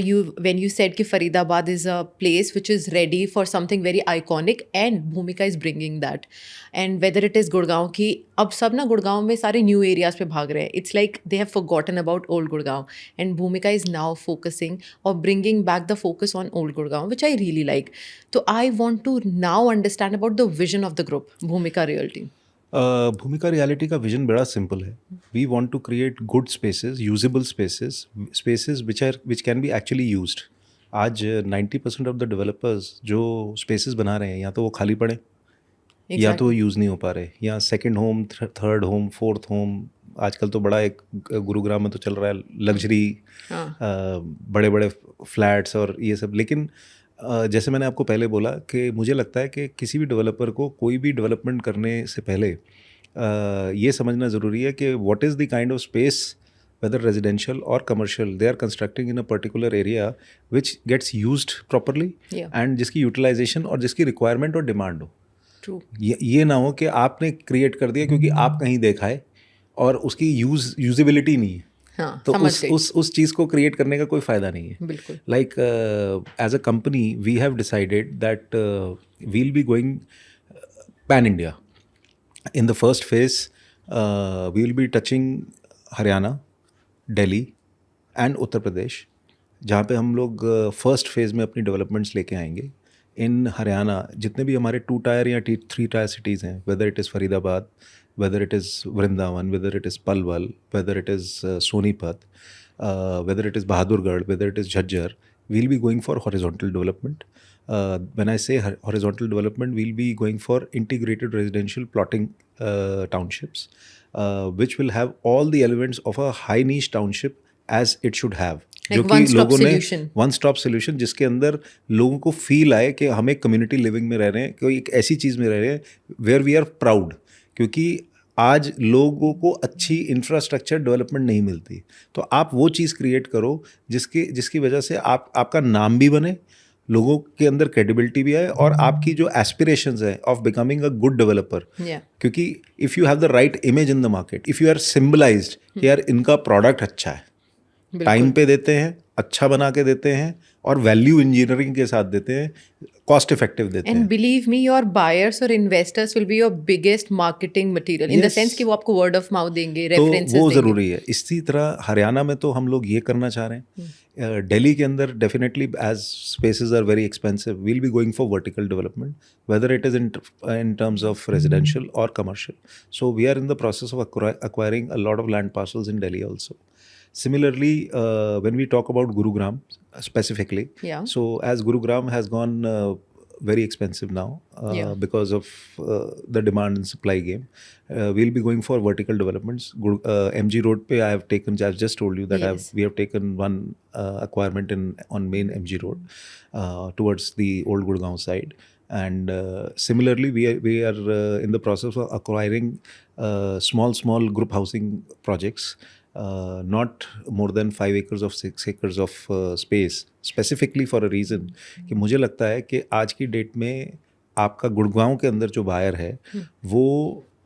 व्हेन यू सेड कि Faridabad is a place which is ready for something very iconic and Bhumika is bringing that. And whether it is Gurgaon की, अब सब ना गुड़गांव में सारे न्यू एरियाज पे भाग रहे हैं. It's like they have forgotten about old Gurgaon and Bhumika is now focusing or bringing back the focus on old Gurgaon, which I really like. So I want to now understand about the vision of the group, Bhumika Realty. Bhumika realty का vision बड़ा simple है. We want to create good spaces, usable spaces, spaces which can be actually used. आज 90% ऑफ द developers जो spaces बना रहे हैं, या तो वो खाली पड़े या तो यूज़ नहीं हो पा रहे, या second home, third home, fourth home. आजकल तो बड़ा एक गुरुग्राम में तो चल रहा है लग्जरी, बड़े बड़े फ्लैट्स और ये सब. लेकिन जैसे मैंने आपको पहले बोला कि मुझे लगता है कि किसी भी डेवलपर को कोई भी डेवलपमेंट करने से पहले ये समझना ज़रूरी है कि what is the kind of space, whether residential or commercial, they are constructing in a particular area which gets used properly, Yeah. and जिसकी यूटिलाइजेशन और जिसकी रिक्वायरमेंट और डिमांड हो. True. ये ना हो कि आपने क्रिएट कर दिया क्योंकि आप कहीं देखा है और उसकी यूजेबिलिटी नहीं है. हाँ, तो समझ गई. उस चीज़ को क्रिएट करने का कोई फ़ायदा नहीं है. बिल्कुल. Like as a company, we have decided that we'll be going pan India. In the first phase, we will be touching Haryana, Delhi and Uttar Pradesh, जहाँ पे हम लोग फर्स्ट फेज़ में अपनी डेवलपमेंट्स लेके आएंगे. इन हरियाणा जितने भी हमारे 2 टायर या 3 टायर सिटीज़ हैं, weather it is Faridabad, weather it is Vrindavan, weather it is Palwal, weather it is Sonipat, weather it is Bahadurgarh, weather it is Jhajjar, we'll be going for horizontal development. When I say horizontal development, we'll be going for integrated residential plotting townships, which will have all the elements of a high niche township as it should have. Like जो कि one-stop लोगों ने solution. One stop solution, जिसके अंदर लोगों को feel आए कि हम एक कम्युनिटी लिविंग में रह रहे हैं, कोई एक ऐसी चीज़ में रह रहे हैं वेयर वी आर प्राउड. क्योंकि आज लोगों को अच्छी इंफ्रास्ट्रक्चर डेवलपमेंट नहीं मिलती, तो आप वो चीज़ क्रिएट करो जिसकी वजह से आपका नाम भी बने, लोगों के अंदर क्रेडिबिलिटी भी आए, और आपकी जो एस्पिरेशंस है of becoming a good developer. Yeah. क्योंकि if you have the right image in the market, if you are symbolised कि यार इनका प्रोडक्ट अच्छा है, टाइम पे देते हैं, अच्छा बना के देते हैं, और वैल्यू इंजीनियरिंग के साथ देते हैं, कॉस्ट इफेक्टिव देते And हैं. believe me, your buyers or investors will be your biggest marketing material. In the Yes. sense कि वो आपको word of mouth देंगे, तो references वो देंगे. ज़रूरी है. इसी तरह हरियाणा में तो हम लोग ये करना चाह रहे हैं. दिल्ली के अंदर definitely as spaces are very expensive, we'll be going for vertical development, whether it is in terms of residential और commercial. So we are in the process of acquiring a lot of land parcels in Delhi also. Similarly, when we talk about Gurugram specifically, Yeah. so as Gurugram has gone very expensive now Yeah. because of the demand and supply game. We'll be going for vertical developments. MG Road pe I've just told you that Yes. we have taken one acquirement on main MG Road towards the old Gurgaon side. And similarly, we are in the process of acquiring small group housing projects, not more than 5 acres of 6 acres of space, specifically for a reason कि मुझे लगता है कि आज की date में आपका गुड़गांव के अंदर जो बायर है वो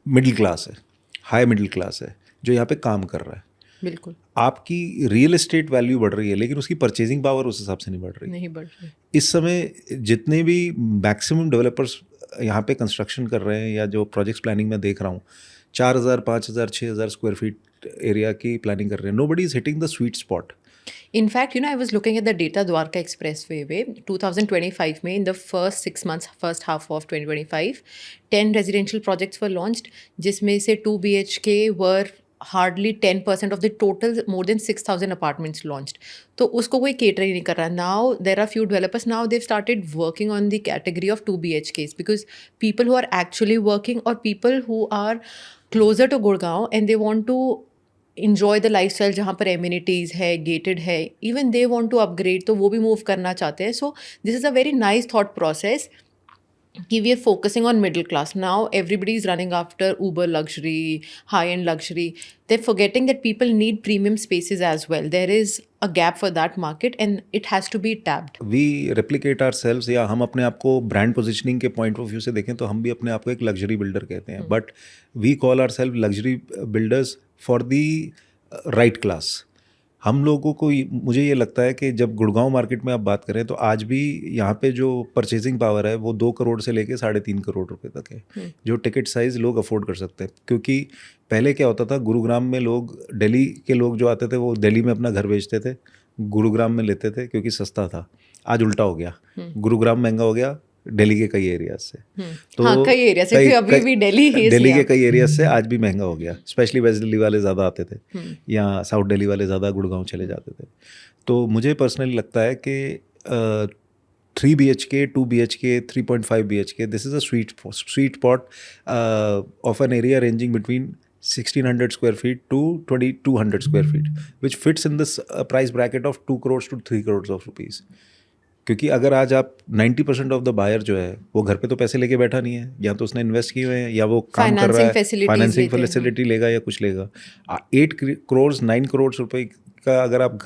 मिडिल क्लास है, हाई मिडिल क्लास है, जो यहाँ पे काम कर रहा है. बिल्कुल आपकी रियल एस्टेट वैल्यू बढ़ रही है लेकिन उसकी परचेजिंग पावर उस हिसाब से नहीं बढ़ रही. नहीं बढ़ रही. इस समय जितने भी मैक्सिमम डेवलपर्स यहाँ पे कंस्ट्रक्शन कर रहे हैं या जो प्रोजेक्ट्स प्लानिंग में देख रहा हूँ, 4,000, 5,000, 6,000 स्क्वायर फीट एरिया की प्लानिंग कर रहे हैं. Nobody is hitting the sweet spot. In fact, I was looking at the data Dwarka Expressway way 2025 में in the first 6 months, first half of 2025, 10 residential projects were launched, जिसमें से 2 BHK were hardly 10% of the total, more than 6,000 apartments launched. तो उसको कोई cater ही नहीं कर रहा. Now there are few developers, now they've started working on the category of 2 BHKs because people who are actually working or people who are closer to Gurgaon and they want to enjoy the lifestyle जहाँ पर amenities है, gated है, even they want to upgrade, तो वो भी move करना चाहते हैं. So this is a very nice thought process कि we are focusing on middle class. Now everybody is running after uber luxury, high-end luxury. They're forgetting that people need premium spaces as well. There is a gap for that market and it has to be tapped. We replicate ourselves, या हम अपने आप को brand positioning के point of view से देखें तो हम भी अपने आप को एक लग्जरी बिल्डर कहते हैं, but we call ourselves luxury builders for the right class. हम लोगों को मुझे ये लगता है कि जब गुड़गांव मार्केट में आप बात करें तो आज भी यहाँ पे जो परचेजिंग पावर है वो 2 करोड़ से लेके 3.5 करोड़ रुपए तक है, जो टिकट साइज़ लोग अफोर्ड कर सकते हैं. क्योंकि पहले क्या होता था, गुरुग्राम में लोग, दिल्ली के लोग जो आते थे वो दिल्ली में अपना घर बेचते थे, गुरुग्राम में लेते थे क्योंकि सस्ता था. आज उल्टा हो गया, गुरुग्राम महंगा हो गया दिल्ली के कई एरियाज से. तो हाँ, कई एरिया से, अभी भी दिल्ली के कई एरियाज से आज भी महंगा हो गया. स्पेशली वेस्ट दिल्ली वाले ज़्यादा आते थे या साउथ दिल्ली वाले ज़्यादा गुड़गांव चले जाते थे. तो मुझे पर्सनली लगता है कि 3 BHK, 2 BHK, 3.5 BHK, this is a sweet spot of an area ranging between 1,600 square feet to 2,200 square feet, which fits in this price bracket of 2 crores to 3 crores of rupees. क्योंकि अगर आज आप 90% ऑफ the buyer जो है वो घर पे तो पैसे लेके बैठा नहीं है, या तो उसने इन्वेस्ट किए हुए हैं या वो काम कर रहा है, फाइनेंसिंग फैसिलिटी लेगा या कुछ लेगा. 8 करोड़ 9 करोड़ रुपए का अगर आप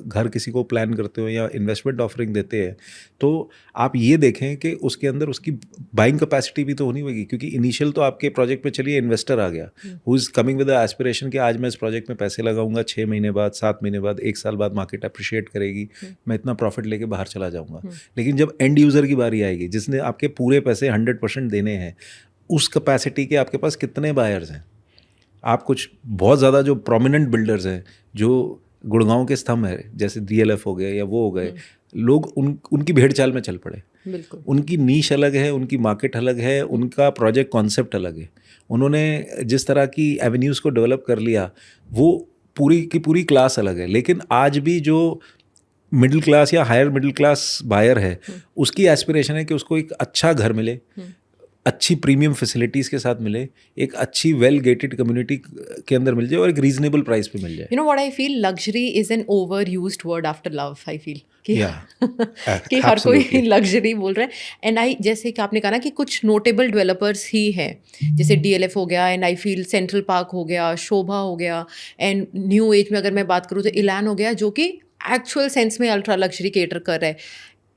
घर किसी को प्लान करते हो या इन्वेस्टमेंट ऑफरिंग देते हैं तो आप ये देखें कि उसके अंदर उसकी बाइंग कैपेसिटी भी तो होनी होगी. क्योंकि इनिशियल तो आपके प्रोजेक्ट में चलिए इन्वेस्टर आ गया who is coming with the aspiration कि आज मैं इस प्रोजेक्ट में पैसे लगाऊंगा, 6 महीने बाद, 7 महीने बाद, 1 साल बाद मार्केट अप्रिशिएट करेगी, मैं इतना प्रॉफिट लेके बाहर चला जाऊंगा. लेकिन जब एंड यूज़र की बारी आएगी जिसने आपके पूरे पैसे 100% देने हैं, उस कैपेसिटी के आपके पास कितने बायर्स हैं? आप कुछ बहुत ज़्यादा जो प्रोमिनेंट बिल्डर्स हैं, जो गुड़गांव के स्तंभ है, जैसे DLF हो गए या वो हो गए, लोग उनकी भेड़ चाल में चल पड़े. बिल्कुल. उनकी नीश अलग है, उनकी मार्केट अलग है, उनका प्रोजेक्ट कॉन्सेप्ट अलग है. उन्होंने जिस तरह की एवेन्यूज़ को डेवलप कर लिया वो पूरी की पूरी क्लास अलग है. लेकिन आज भी जो मिडिल क्लास या हायर मिडिल क्लास बायर है उसकी एस्पिरेशन है कि उसको एक अच्छा घर मिले, अच्छी प्रीमियम फैसिलिटीज़ के साथ मिले, एक अच्छी वेल गेटेड कम्युनिटी के अंदर मिल जाए और एक रीजनेबल प्राइस पे मिल जाए. You know what I feel? Luxury is an overused word after love, I feel. कि हर कोई लग्जरी बोल रहा है. एंड जैसे कि आपने कहा ना कि कुछ नोटेबल डेवलपर्स ही हैं, जैसे DLF हो गया, and I feel central park हो गया, शोभा हो गया, एंड न्यू एज में अगर मैं बात करूँ तो इलान हो गया, जो कि एक्चुअल सेंस में अल्ट्रा लग्जरी केटर कर रहा है.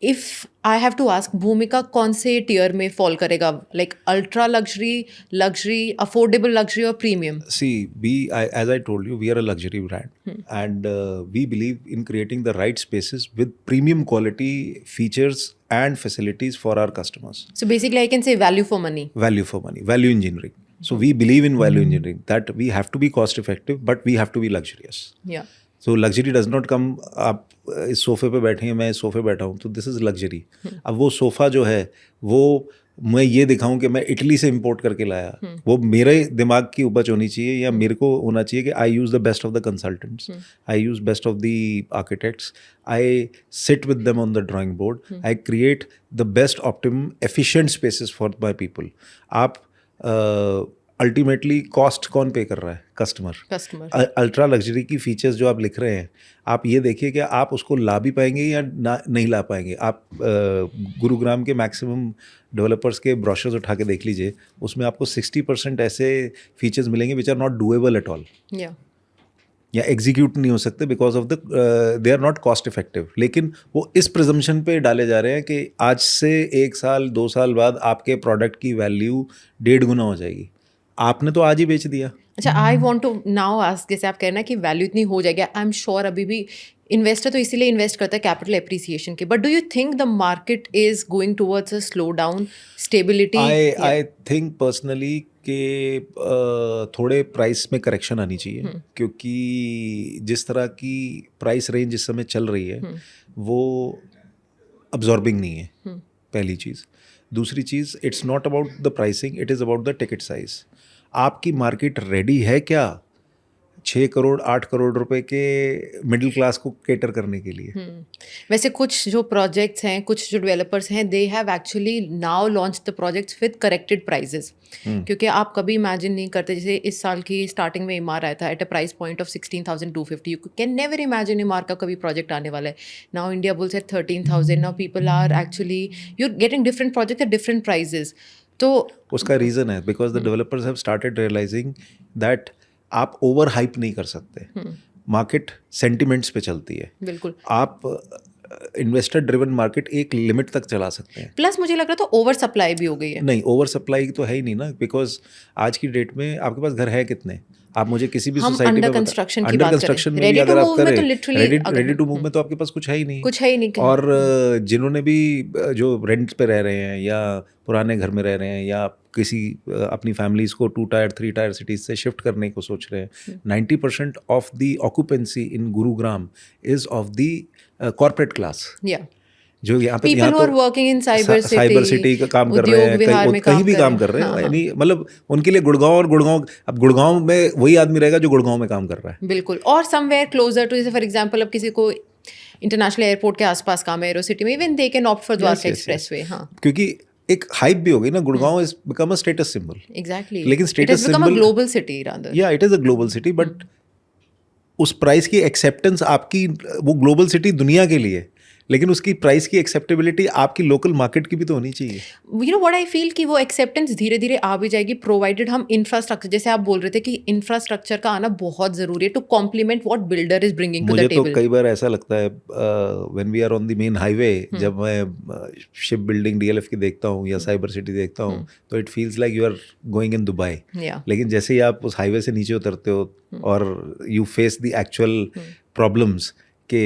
If I have to ask, Bhumika कौन से टियर में फॉल करेगा? Like ultra luxury, affordable luxury और premium? See, as I told you, we are a luxury brand, and we believe in creating the right spaces with premium quality features and facilities for our customers. So basically I can say value for money. Value for money, value engineering. So we believe in value engineering, that we have to be cost effective, but we have to be luxurious. Yeah. So luxury does not come, आप इस सोफे पे बैठे हैं, मैं इस सोफे बैठा हूँ, तो दिस इज़ लग्जरी. अब वो सोफ़ा जो है वो मैं ये दिखाऊं कि मैं इटली से इंपोर्ट करके लाया, वो मेरे दिमाग की उपज होनी चाहिए, या मेरे को होना चाहिए कि I use the best of the consultants, I use best of the architects, I sit with them on the drawing board, I create the best optimum efficient spaces for my people. आप ultimately cost कौन पे कर रहा है? Customer. Ultra luxury की features जो आप लिख रहे हैं, आप ये देखिए कि आप उसको ला भी पाएंगे या नहीं ला पाएंगे. आप गुरुग्राम के मैक्सिमम डेवलपर्स के ब्रोशर्स उठा के देख लीजिए, उसमें आपको 60% ऐसे फीचर्स मिलेंगे which are not doable at all, या एग्जीक्यूट नहीं हो सकते because of the they are not cost effective. लेकिन वो इस प्रिजम्पशन पे डाले जा रहे हैं कि आज से 1 साल 2 साल बाद आपके प्रोडक्ट की वैल्यू 1.5 गुना हो जाएगी. आपने तो आज ही बेच दिया. अच्छा, I want to now ask, जैसे आप कह रहे हैं कि वैल्यू इतनी हो जाएगी, आई एम श्योर अभी भी इन्वेस्टर तो इसीलिए इन्वेस्ट करता है कैपिटल एप्रिसिएशन के, but do you think the market is going towards a slow down, stability? I think personally कि थोड़े प्राइस में करेक्शन आनी चाहिए, क्योंकि जिस तरह की प्राइस रेंज इस समय चल रही है वो अब्जॉर्बिंग नहीं है, पहली चीज़. दूसरी चीज़, it's not about the pricing, it is about the ticket size. आपकी मार्केट रेडी है क्या 6 करोड़ 8 करोड़ रुपए के मिडिल क्लास को केटर करने के लिए? वैसे कुछ जो प्रोजेक्ट्स हैं, कुछ जो डेवलपर्स हैं, they have actually now launch the projects with corrected prices, क्योंकि आप कभी इमेजिन नहीं करते. जैसे इस साल की स्टार्टिंग में इमार आया था at a price point of 16,250. You can never imagine Emaar का कभी प्रोजेक्ट आने वाला है. Now Indiabulls at 13,000. Now people are actually, you are getting different project at different prices. तो उसका रीज़न है because the developers have started realising that आप over hype नहीं कर सकते. मार्केट सेंटिमेंट्स पे चलती है. बिल्कुल. आप इन्वेस्टर ड्रिवन मार्केट एक लिमिट तक चला सकते हैं. प्लस मुझे लग रहा था ओवर सप्लाई भी हो गई है. नहीं, ओवर सप्लाई तो है ही नहीं ना, बिकॉज आज की डेट में आपके पास घर है कितने? आप मुझे किसी भी सोसाइटी में अंडर कंस्ट्रक्शन में भी अगर आप करें, रेडी टू मूव में तो आपके पास कुछ है ही नहीं. और जिन्होंने भी जो रेंट पे रह रहे हैं या पुराने घर में रह रहे हैं या किसी अपनी फैमिलीज को 2 टायर 3 टायर सिटीज से शिफ्ट करने को सोच रहे हैं, 90% ऑफ the occupancy in Gurugram is of the corporate class. जो यहाँ पे वर्किंग इन साइबर सिटी का काम कर रहे हैं, कहीं भी काम कर रहे हैं. यानी मतलब उनके लिए अब गुड़गांव में वही आदमी रहेगा जो गुड़गांव में काम कर रहा है. बिल्कुल. और समवेयर क्लोजर टू, जैसे फॉर एग्जांपल अब किसी को इंटरनेशनल एयरपोर्ट के आसपास काम है, एरो सिटी में, even they can opt for Dwarka expressway. हाँ, क्योंकि एक हाइप भी हो गई ना, Gurgaon is become a status symbol. Exactly. लेकिन status symbol global city rather. Yeah it is a global city, but उस प्राइस की एक्सेप्टेंस आपकी, वो ग्लोबल सिटी दुनिया के लिए, लेकिन उसकी प्राइस की एक्सेप्टेबिलिटी आपकी लोकल मार्केट की भी तो होनी चाहिए. You know what I feel कि वो एक्सेप्टेंस धीरे धीरे आ भी जाएगी, प्रोवाइडेड हम इंफ्रास्ट्रक्चर, जैसे आप बोल रहे थे कि इंफ्रास्ट्रक्चर का आना बहुत ज़रूरी है to complement what builder is bringing to the table. मुझे तो कई बार ऐसा लगता है when we are on the main highway, जब मैं शिप बिल्डिंग डीएलएफ की देखता हूँ या साइबर सिटी देखता हूँ, तो it feels like you are going in Dubai. लेकिन जैसे ही आप उस हाईवे से नीचे उतरते हो और you face the actual problems कि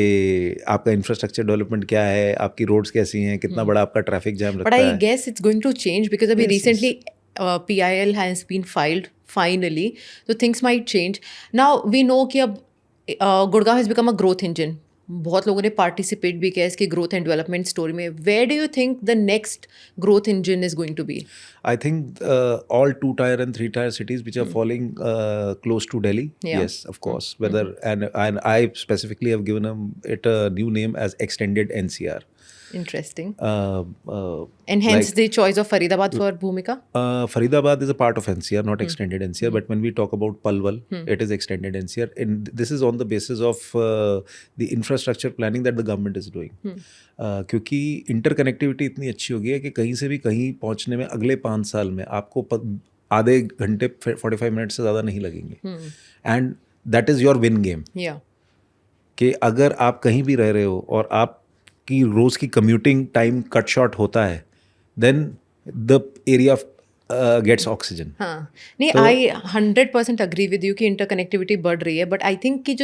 आपका इंफ्रास्ट्रक्चर डेवलपमेंट क्या है, आपकी रोड्स कैसी हैं, कितना बड़ा आपका ट्रैफिक जैम लगता है. But I guess it's going to change because अभी recently PIL has been filed finally, तो things might change. Now we know कि अब Gurgaon has become a growth engine. बहुत लोगों ने पार्टिसिपेट भी किया इसकी ग्रोथ एंड डेवलपमेंट स्टोरी में. Where do you think the next growth engine is going to be? I think all 2 tier and 3 tier cities which are falling close to Delhi, yes, of course. Whether and I specifically have given it a new name as extended NCR. Interesting. And hence like, the choice of Faridabad for Bhumika? Faridabad is a part of NCR, not extended NCR. But when we talk about Palwal, it is extended NCR. And this is on the basis of the infrastructure planning that the government is doing. क्योंकि interconnectivity इतनी अच्छी हो गई है कि कहीं से भी कहीं पहुंचने में अगले 5 साल में आपको आधे घंटे 45 मिनट से ज़्यादा नहीं लगेंगे. And that is your win game. कि अगर आप कहीं भी रह रहे हो और आप कि रोज की कम्यूटिंग टाइम कट शॉर्ट होता है, then the area gets oxygen. हाँ, नहीं, आई 100% अग्री विद यू कि इंटरकनेक्टिविटी बढ़ रही है, बट आई थिंक कि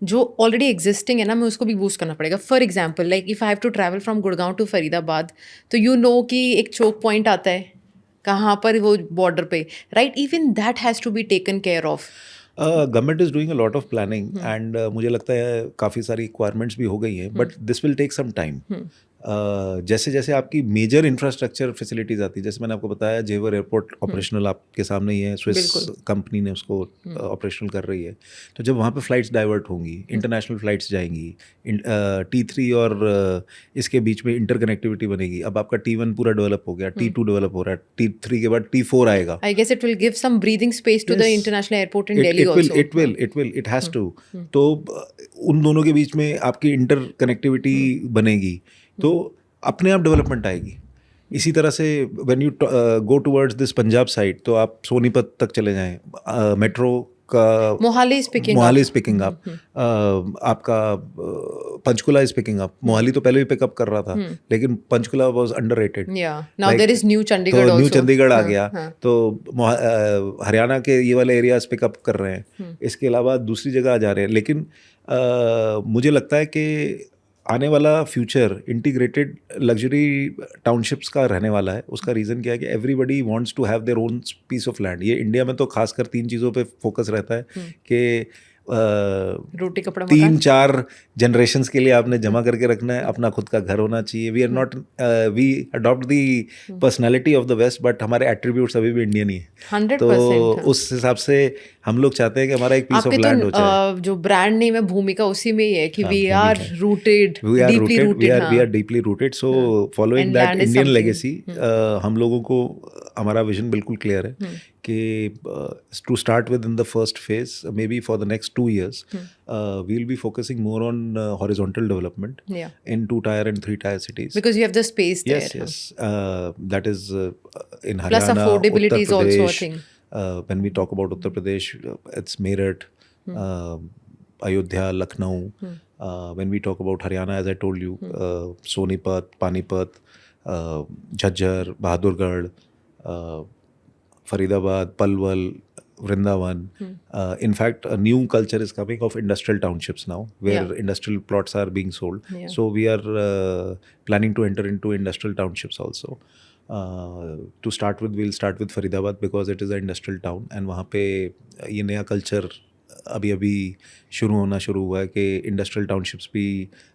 जो ऑलरेडी एग्जिस्टिंग है ना, मैं उसको भी बूस्ट करना पड़ेगा. For example, like if I have to travel from Gurgaon to Faridabad, तो यू नो कि एक चौक पॉइंट आता है कहाँ पर, वो बॉर्डर पे, right? Even that has to be taken care of. Government is doing a lot of planning and मुझे लगता है काफ़ी सारी रिक्वायरमेंट्स भी हो गई हैं, but this will take some time. जैसे जैसे आपकी मेजर इंफ्रास्ट्रक्चर फैसिलिटीज़ आती है, जैसे मैंने आपको बताया जेवर एयरपोर्ट ऑपरेशनल आपके सामने ही है, स्विस बिल्कुल। कंपनी ने उसको ऑपरेशनल कर रही है। तो जब वहाँ पे फ़्लाइट्स डाइवर्ट होंगी, इंटरनेशनल फ़्लाइट्स जाएंगी, T3 और इसके बीच में इंटरकनेक्टिविटी बनेगी। अब आपका T1 पूरा डेवलप हो गया, T2 डेवलप हो रहा है, T3 के बाद T4 आएगा। I guess it will give some breathing space to the Yes. international airport in Delhi also. It has to. तो उन दोनों के बीच में आपकी इंटर कनेक्टिविटी बनेगी, तो अपने आप डेवलपमेंट आएगी। इसी तरह से when you go towards this Punjab side, तो आप सोनीपत तक चले जाएं, मेट्रो का Mohali is picking Mohali up. Is picking up, आपका Panchkula is picking up. Mohali तो पहले भी पिकअप कर रहा था, लेकिन Panchkula was underrated. Yeah. Now there is New Chandigarh तो also. न्यू चंडीगढ़ आ गया, हाँ. तो हरियाणा के ये वाले एरियाज पिकअप कर रहे हैं। इसके अलावा दूसरी जगह आ जा रहे हैं, लेकिन मुझे लगता है कि आने वाला फ्यूचर इंटीग्रेटेड लग्जरी टाउनशिप्स का रहने वाला है। उसका रीज़न क्या है कि everybody wants to have their own piece of land. ये इंडिया में तो खासकर 3 चीज़ों पे फोकस रहता है कि रोटी कपड़ा मकान. 3-4 जनरेशन्स के लिए आपने जमा करके रखना है, अपना खुद का घर होना चाहिए। We are not, we adopt the personality of the west, but हमारे एट्रीब्यूट्स अभी भी इंडियन ही है। 100%. तो उस हिसाब से हम लोग चाहते हैं कि हमारा एक पीस ऑफ आपके लैंड हो जाए। तो जो ब्रांड नेम है भूमिका, उसी में ही है कि वी भूमिका are rooted, deeply rooted. We are deeply rooted. So following And that land is Indian something. Legacy, हम लोगों को हमारा विजन बिल्कुल क्लियर है कि to start with in the first phase, may be for the next 2 years, we will be focusing more on horizontal development Yeah. in 2 tier and 3 tier cities. Because you have the space there. Yes. That is in Plus Haryana, affordability Uttar is also a Pradesh. thing. When we talk about Uttar Pradesh, it's Meerut, Ayodhya, Lucknow. When we talk about Haryana, as I told you, Sonipat, Panipat, Jhajjar, Bahadurgarh, Faridabad, Palwal, Vrindavan. In fact, a new culture is coming of industrial townships now, where Yeah. industrial plots are being sold. Yeah. So we are planning to enter into industrial townships also. To start with, we'll start with Faridabad because it is an industrial town, and वहाँ पे ये नया culture अभी शुरू होना शुरू हुआ है कि इंडस्ट्रियल टाउनशिप्स भी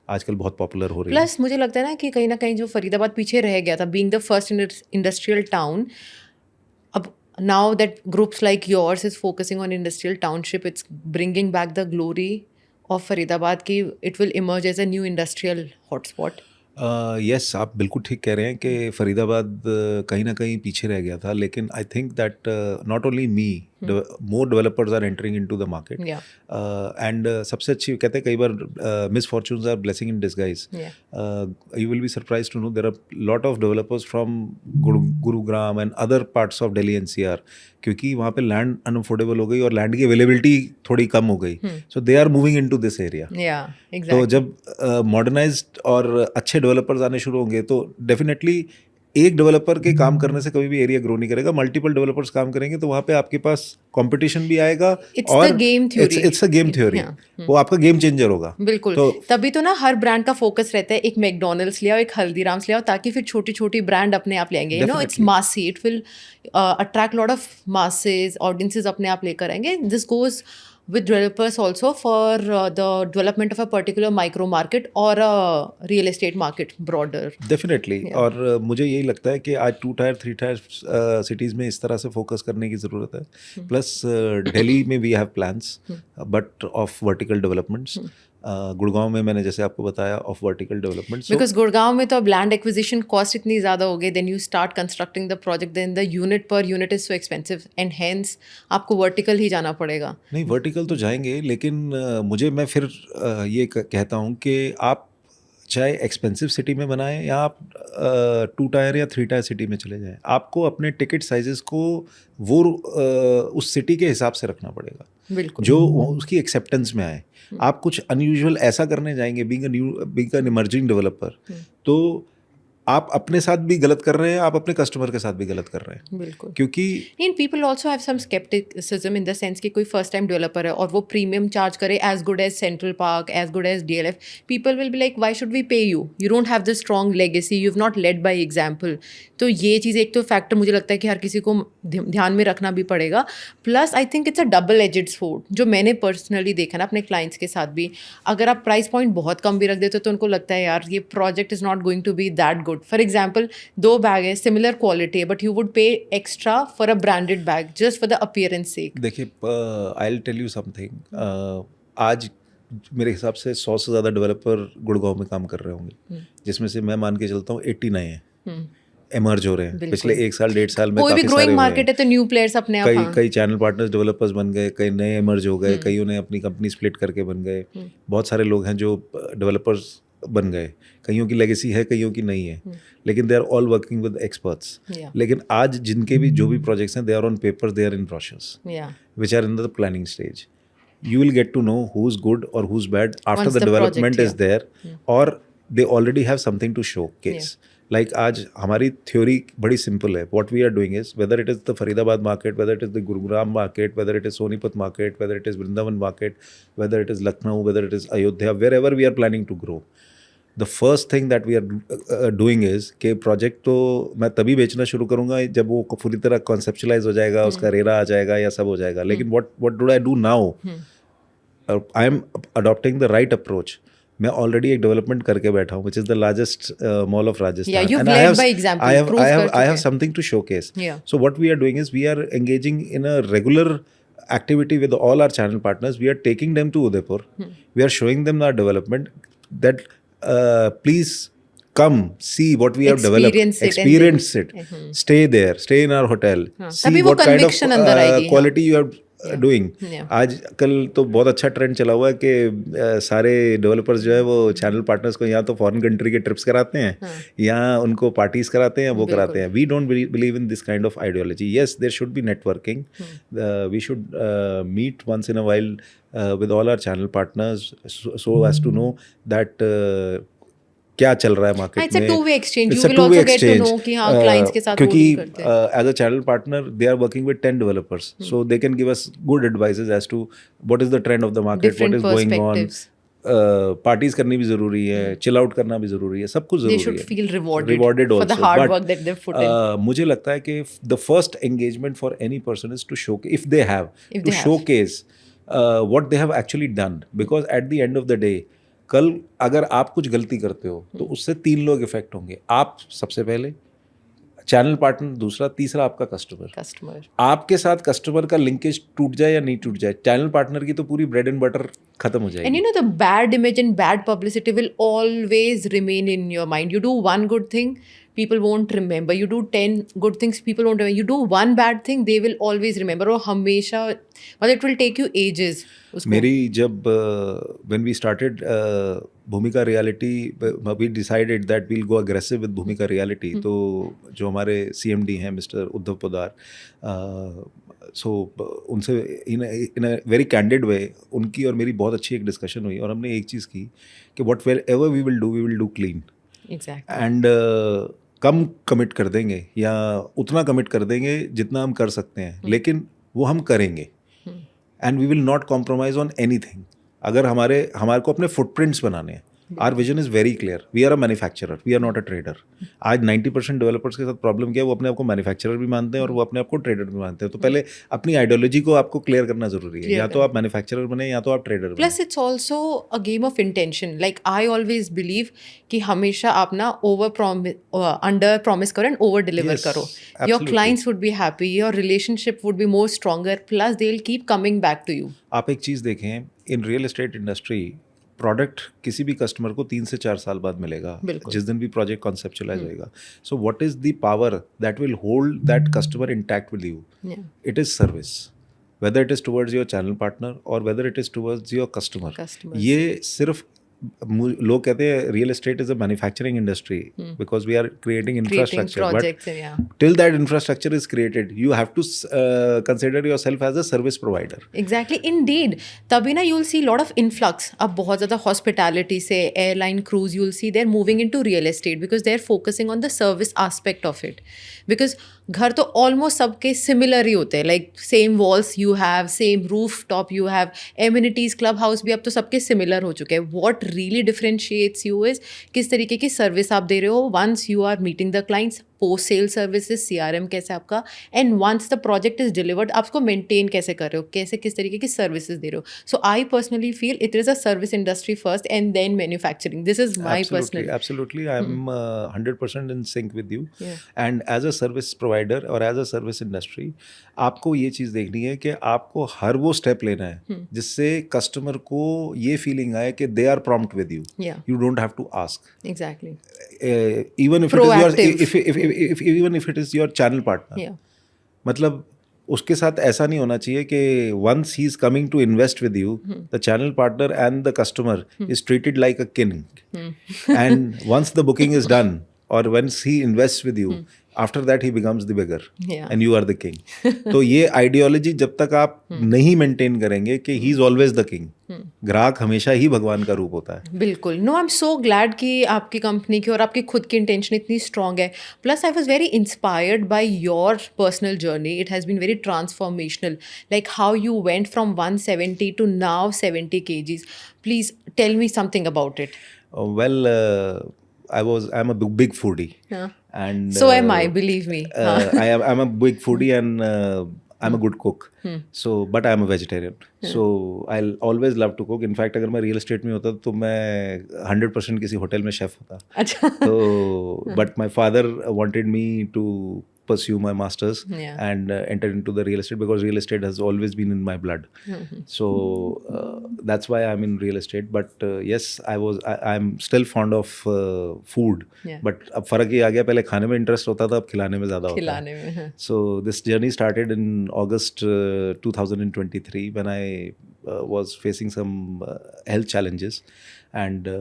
आजकल बहुत पॉपुलर हो रही है। प्लस मुझे लगता है ना कि कहीं ना कहीं जो फरीदाबाद पीछे रह गया था, being the first industrial town, अब now that groups like yours is focusing on industrial township, it's bringing back the glory of Faridabad ki it will emerge as a new industrial hotspot. Yes, आप बिल्कुल ठीक कह रहे हैं कि फरीदाबाद कहीं ना कहीं पीछे रह गया था, लेकिन I think that not only me, more developers are entering into the market. Yeah. And सबसे अच्छी कहते हैं कई बार misfortunes are blessing in disguise. You will be surprised to know there are lot of developers from Gurugram and other parts of Delhi NCR, क्योंकि वहाँ पे land unaffordable हो गई और लैंड की अवेलेबिलिटी थोड़ी कम हो गई, so they are moving into this area. Yeah, तो exactly. जब मॉडर्नाइज्ड और अच्छे डेवलपर्स आने शुरू होंगे, तो डेफिनेटली एक डेवलपर के काम करने से कभी भी एरिया ग्रो नहीं करेगा। मल्टीपल डेवलपर्स काम करेंगे तो वहाँ पे आपके पास कंपटीशन भी आएगा। It's the game theory. It's a game theory, Yeah. वो आपका गेम चेंजर होगा। बिल्कुल। तो तभी तो ना हर ब्रांड का फोकस रहता है, एक मैकडोनल्ड्स ले आओ, एक हल्दीराम्स ले आओ, ताकि फिर छोटी छोटी ब्रांड अपने आप ले आएंगे। You know, it's Definitely. मासी, it will attract lot of masses, audiences अपने आप लेकर आएंगे। This goes with developers also for the development of a particular micro market or a real estate market broader. Definitely. Yeah. और मुझे यही लगता है कि आज 2 tier 3 tier सिटीज़ में इस तरह से फोकस करने की ज़रूरत है। प्लस दिल्ली में we have plans but of vertical developments. Gurgaon में मैंने जैसे आपको बताया of vertical developments. Because Gurgaon में तो अब लैंड एक्विजिशन कॉस्ट इतनी ज़्यादा हो गई, then you start constructing the project, then the unit per unit is so expensive and hence आपको वर्टिकल ही जाना पड़ेगा। नहीं, वर्टिकल तो जाएंगे, लेकिन मुझे मैं फिर ये कहता हूँ कि आप चाहे एक्सपेंसिव सिटी में बनाएं या आप 2 tier या 3 tier सिटी में चले जाएं, आपको अपने टिकट साइजेस को वो उस सिटी के हिसाब से रखना पड़ेगा बिल्कुल। जो उसकी एक्सेप्टेंस में आए। आप कुछ अनयूजुअल ऐसा करने जाएंगे बीइंग एन इमर्जिंग डेवलपर, तो आप अपने साथ भी गलत कर रहे हैं, आप अपने कस्टमर के साथ भी गलत कर रहे हैं, बिल्कुल। क्योंकि and people also have some scepticism in the sense कि कोई फर्स्ट टाइम डेवलपर है और वो प्रीमियम चार्ज करे as good as central park, as good as DLF, people will be like why should we pay you, you don't have the strong legacy, you have not led by example. तो ये चीज़ एक तो factor मुझे लगता है कि हर किसी को ध्यान में रखना भी पड़ेगा. Plus I think it's a double aged sword, जो मैंने पर्सनली देखा ना अपने क्लाइंट्स के साथ भी. अगर आप प्राइस पॉइंट बहुत कम भी रख देते हो तो उनको लगता है यार ये project is not going to be that good. For example 2 bag है, similar quality, but you would pay extra for a branded bag just for the appearance sake. देखिए, I will tell you something. आज मेरे हिसाब से 100 से ज़्यादा developer Gurgaon में काम कर रहे होंगे, जिसमें से मैं मान के चलता हूँ 80 नए हैं, एमर्ज हो रहे हैं पिछले 1 साल 1.5 साल में. कोई भी काफ़ी ग्रोइंग सारे हुए मार्केट है हैं. तो न्यू प्लेयर्स अपने आप. हाँ. कई चैनल पार्टनर्स डेवलपर्स बन गए, कई नए एमर्ज हो गए, कईयों ने अपनी कंपनी स्प्लिट करके बन गए. बहुत सारे लोग हैं जो डेवलपर्स बन गए, कईयों की लेगेसी है, कईयों की नहीं है, लेकिन they are all working with experts. लेकिन आज जिनके भी जो भी प्रोजेक्ट्स हैं, they are on paper, they are in brochures which are in the planning stage. You will get to know who's good or who's bad after Once the the development project, is there, or they already have something to showcase. Like आज हमारी theory बड़ी simple है. What we are doing is, whether it is the Faridabad market, whether it is the Gurugram market, whether it is Sonipat market, whether it is Vrindavan market, whether it is Lucknow, whether it is Ayodhya, wherever we are planning to grow, the first thing that we are doing is कि project तो मैं तभी बेचना शुरू करूंगा जब वो पूरी तरह कॉन्सेप्चुलाइज हो जाएगा, उसका रेरा आ जाएगा या सब हो जाएगा. लेकिन what do I do now? I am adopting the right approach. मैं ऑलरेडी एक डेवलपमेंट करके बैठा हूँ, which is the largest mall of Rajasthan. Yeah, you've And led by example, prove कर I चुके have हैं. something to showcase. Yeah. So what we are doing is we are engaging in a regular activity with all our channel partners. We are taking them to Udaipur. We are showing them our development. That please come see what we have developed. Experience it. Stay there. Stay in our hotel. See तभी वो what kind of conviction अंदर आएगी. quality you have doing. आज कल तो बहुत अच्छा trend चला हुआ है कि सारे डेवलपर्स जो है वो चैनल पार्टनर्स को या तो फॉरेन कंट्री के ट्रिप्स कराते हैं, या उनको पार्टीज कराते हैं, वो कराते हैं. We don't believe in this kind of ideology. Yes, there should be networking. We should meet once in a while with all our channel partners so as to know that क्या चल रहा है market It's a में. two-way exchange. It's You a will also two-way get to exchange. know कि हाँ clients के साथ वो क्योंकि deal करते हैं. as a channel partner they are working with 10 developers, so they can give us good advices as to what is the trend of the market, Different what is going on. perspectives. Parties करनी भी ज़रूरी है, chill out करना भी ज़रूरी है, सब कुछ They ज़रूरी should है. feel rewarded Rewarded for the also. hard But, work that they've put in. मुझे लगता है कि the first engagement for any person is to showcase, if they have, If to they have. showcase what they have actually done. Because at the end of the day, कल अगर आप कुछ गलती करते हो तो उससे 3 लोग इफेक्ट होंगे. आप सबसे पहले, चैनल पार्टनर दूसरा, तीसरा आपका कस्टमर. आपके साथ कस्टमर का लिंकेज टूट जाए या नहीं टूट जाए, चैनल पार्टनर की तो पूरी ब्रेड एंड बटर खत्म हो जाएगी. And you know, the bad image and bad publicity will always remain in your mind. You do one good thing, people won't remember. You do 10 good things, people won't remember. You do one bad thing, they will always remember. और हमेशा, मतलब it will take you ages. मेरी जब when we started भूमिका reality, we decided that we'll go aggressive with भूमिका reality. तो जो हमारे CMD हैं मिस्टर उद्धव पोदार, सो उनसे इन अ वेरी कैंडिड वे उनकी और मेरी बहुत अच्छी एक डिस्कशन हुई, और हमने एक चीज़ की कि whatever we will do clean. Exactly. And come commit कर देंगे या उतना कमिट कर देंगे जितना हम कर सकते हैं, लेकिन वो हम करेंगे. And we will not compromise on anything. अगर हमारे को अपने फुटप्रिंट्स बनाने हैं, our vision is very clear. We are a manufacturer, we are not a trader. आज 90% डेवलपर्स के साथ प्रॉब्लम क्या है, वो अपने आप को मैन्युफैक्चरर भी मानते हैं और वो अपने आप को ट्रेडर भी मानते हैं. तो पहले अपनी आइडियोलॉजी को आपको क्लियर करना जरूरी है. या तो आप मैन्युफैक्चरर बने या तो आप ट्रेडर बने. Plus it's also a game of intention. Like I always believe कि हमेशा आप ना under promise करो and over deliver Yes, करो. Your absolutely. clients would be happy, your relationship would be more stronger, plus they'll keep coming back to you. आप एक चीज़ देखें, in real estate industry product किसी भी कस्टमर को 3 से 4 साल बाद मिलेगा, जिस दिन भी प्रोजेक्ट कॉन्सेप्चुलाइज होएगा. So what is the power that will hold that customer intact with you? It is service, whether it is towards your channel partner और whether it is towards your customer. ये सिर्फ लोग कहते हैं real estate is a manufacturing industry because we are creating creating infrastructure, but projects and yeah. till that infrastructure is created you have to consider yourself as a service provider. Exactly, indeed. तभी ना you'll see lot of influx. अब बहुत ज़्यादा hospitality से airline crews you'll see they're moving into real estate because they're focusing on the service aspect of it. Because घर तो almost सबके similar ही होते हैं, like same walls you have, same rooftop you have, amenities, club house भी अब तो सबके similar हो चुके हैं. What really differentiates you is किस तरीके की service आप दे रहे हो once you are meeting the clients, post sale services, CRM कैसे आपका, and once the project is delivered आप उसको maintain कैसे कर रहे हो, कैसे किस तरीके की services दे रहे हो. So I personally feel it is a service industry first and then manufacturing. This is my personal. Absolutely, I'm 100% in sync with you. Yeah. And as a service provider और as a service industry, आपको ये चीज़ देखनी है कि आपको हर वो step लेना है जिससे कस्टमर को ये फीलिंग आए कि they are prompt with you. Yeah. You don't have to ask. Exactly. Even if Proactive. even if it is your channel partner. Yeah. मतलब उसके साथ ऐसा नहीं होना चाहिए कि once he is coming to invest with you, the channel partner and the customer is treated like a king. And once the booking is done or once he invests with you, after that he becomes the beggar. Yeah. And you are the king. तो ये ideology जब तक आप नहीं maintain करेंगे कि he is always the king, ग्राहक हमेशा ही भगवान का रूप होता है. बिल्कुल. No, I am so glad कि आपकी कंपनी की और आपकी खुद की इंटेंशन इतनी स्ट्रांग है. Plus I was very inspired by your personal journey. It has been very transformational, like how you went from 170 to now 70 kgs. Please tell me something about it. Well, I'm a big foodie. And So am I, believe me. I'm a big foodie and I'm a good cook. So, but I'm a vegetarian. So I'll always love to cook. In fact, अगर मैं real estate में होता तो मैं 100% किसी hotel में chef होता. अच्छा. तो but my father wanted me to pursue my masters and enter into the real estate because real estate has always been in my blood. So that's why I'm in real estate. But yes, I'm still fond of food. But अब फर्क ये आ गया, पहले खाने में interest होता था, अब खिलाने में ज़्यादा होता है. So this journey started in August 2023 when I was facing some health challenges, and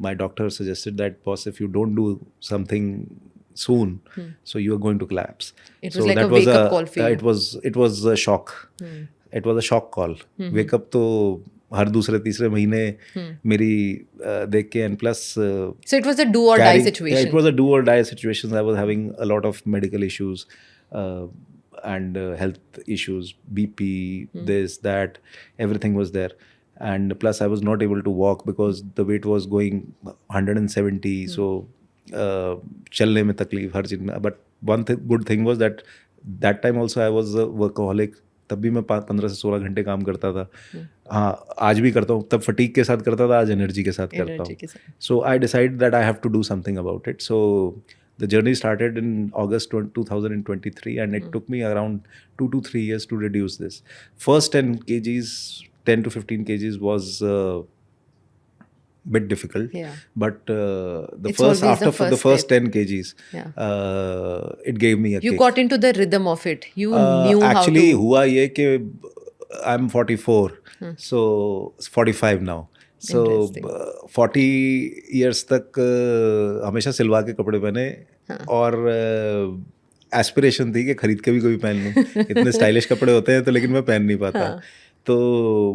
my doctor suggested that, boss, if you don't do something soon, so you are going to collapse. It was like a wake up call for you. It was a shock. It was a shock call. Wake up तो हर दूसरे तीसरे महीने मेरी देख के, and plus so it was a do or die situation. Yeah, it was a do or die situation. I was having a lot of medical issues and health issues, BP, this, that, everything was there. And plus I was not able to walk because the weight was going 170. So चलने में तकलीफ, हर चीज़ में. But one good thing was that time also I was a workaholic. तब भी मैं 15 से 16 घंटे काम करता था. हाँ, आज भी करता हूँ. तब फटीक के साथ करता था, आज एनर्जी के साथ करता हूँ. So I decide that I have to do something about it. So the journey started in August 2023 and it took me around 2 to 3 years to reduce this. First 10 to 15 kgs was bit difficult, but the first 10 kgs, it gave me a you kick. Got into the rhythm of it. You knew actually, how to. हुआ ये कि I'm 44, so 45 now. So 40 years तक हमेशा सिलवा के कपड़े पहने और एस्पिरेशन थी कि खरीद के भी कोई पहन लूँ. इतने स्टाइलिश कपड़े होते हैं तो, लेकिन मैं पहन नहीं पाता. तो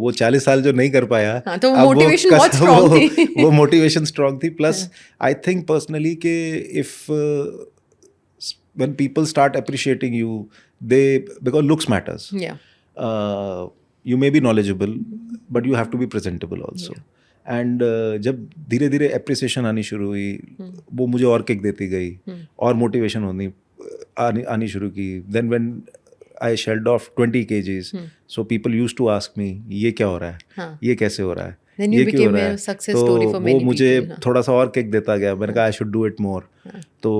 वो 40 साल जो नहीं कर पाया, तो मोटिवेशन बहुत स्ट्रांग थी. वो मोटिवेशन स्ट्रांग थी. प्लस आई थिंक पर्सनली कि if when people start appreciating you, because looks matters. You may be knowledgeable, but you have to be presentable also. And जब धीरे धीरे एप्रिसिएशन आनी शुरू हुई, वो मुझे और किक देती गई और मोटिवेशन आनी शुरू की. Then when I shed off 20 kgs, so people used to ask me, ये क्या हो रहा है, ये कैसे हो रहा है, ये क्यों हो रहा है. तो वो मुझे थोड़ा सा और किक देता गया. मैंने कहा I should do it more. तो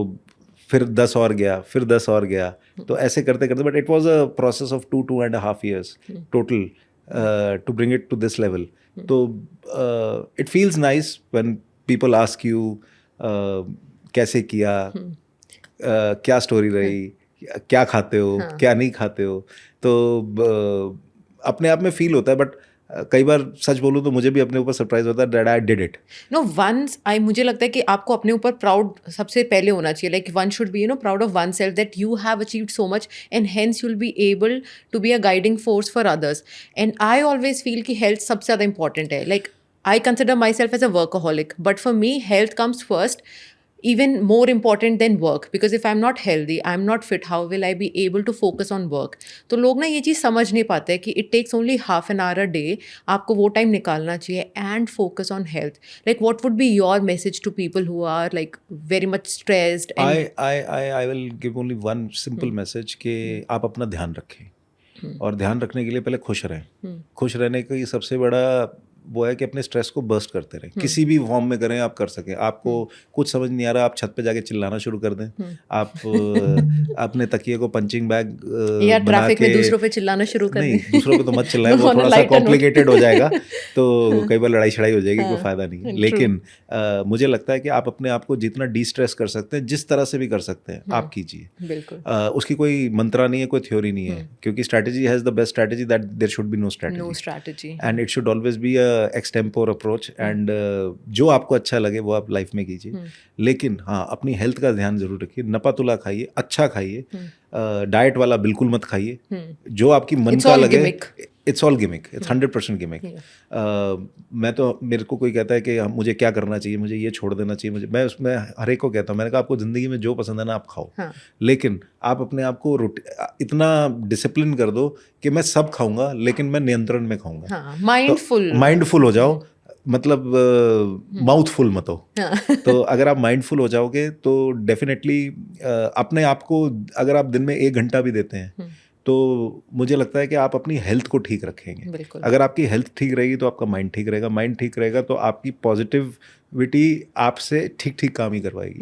फिर 10 और गया, फिर 10 और गया. तो ऐसे करते करते, but it was a process of 2.5 years total to bring it to this level. तो it feels nice when people ask you कैसे किया, क्या स्टोरी रही, क्या खाते हो, क्या नहीं खाते हो. तो अपने आप में फील होता है, बट कई बार सच बोलूँ तो मुझे भी अपने ऊपर सरप्राइज होता है that I did it. No once I मुझे लगता है कि आपको अपने ऊपर प्राउड सबसे पहले होना चाहिए. Like one should be proud of oneself that you have achieved so much and hence you will be able to be a guiding force for others. And I always feel कि health सबसे ज़्यादा important है. Like I consider myself as a workaholic, but for me, health comes first, even more important than work. Because if I'm not healthy, I'm not fit, how will I be able to focus on work? तो लोग ना ये चीज़ समझ नहीं पाते कि it takes only half an hour a day, आपको वो टाइम निकालना चाहिए and focus on health. Like what would be your message to people who are like very much stressed? And I will give only one simple message कि आप अपना ध्यान रखें, और ध्यान रखने के लिए पहले खुश रहें. खुश रहने का ये सबसे बड़ा वो है कि अपने स्ट्रेस को बर्स्ट करते रहें, किसी भी फॉर्म में करें आप कर सकें. आपको कुछ समझ नहीं आ रहा, आप छत पे जाके चिल्लाना शुरू कर दें. आप अपने तकिए को पंचिंग बैग या बना ट्रैफिक के, में दूसरों पे चिल्लाना शुरू कर नहीं दें. दूसरों पे तो मत चिल्लाएं, वो On a थोड़ा सा lighter note. कॉम्प्लिकेटेड हो जाएगा, तो कई बार लड़ाई छड़ाई हो जाएगी, कोई फायदा नहीं है. True. लेकिन मुझे लगता है कि आप अपने आप को जितना डी स्ट्रेस कर सकते हैं, जिस तरह से भी कर सकते हैं, आप कीजिए. बिल्कुल. उसकी कोई मंत्रा नहीं है, कोई थ्योरी नहीं है, क्योंकि strategy has the best strategy, that there should be no No strategy, strategy. And it should always be a extempore approach. And जो आपको अच्छा लगे वो आप लाइफ में कीजिए. लेकिन हाँ, अपनी हेल्थ का ध्यान जरूर रखिए. नपा तुला खाइए, अच्छा खाइए, डाइट वाला बिल्कुल मत खाइए. जो आपकी मन It's का all लगे, gimmick. It's all gimmick, it's 100% gimmick. मैं तो, मेरे को कोई कहता है कि मुझे क्या करना चाहिए, मुझे ये छोड़ देना चाहिए, मुझे, मैं उसमें हर एक को कहता हूँ, मैंने कहा आपको ज़िंदगी में जो पसंद है ना आप खाओ. हाँ. लेकिन आप अपने आप को इतना डिसिप्लिन कर दो कि मैं सब खाऊंगा लेकिन मैं नियंत्रण में खाऊंगा. हाँ, माइंडफुल. माइंडफुल हो जाओ, मतलब माउथफुल मत हो. तो अगर आप माइंडफुल हो जाओगे तो डेफिनेटली अपने आप को, अगर आप दिन में 1 घंटा भी देते हैं, तो मुझे लगता है कि आप अपनी हेल्थ को ठीक रखेंगे. बिल्कुल. अगर आपकी हेल्थ ठीक रहेगी तो आपका माइंड ठीक रहेगा, माइंड ठीक रहेगा तो आपकी पॉजिटिविटी आपसे ठीक ठीक काम ही करवाएगी.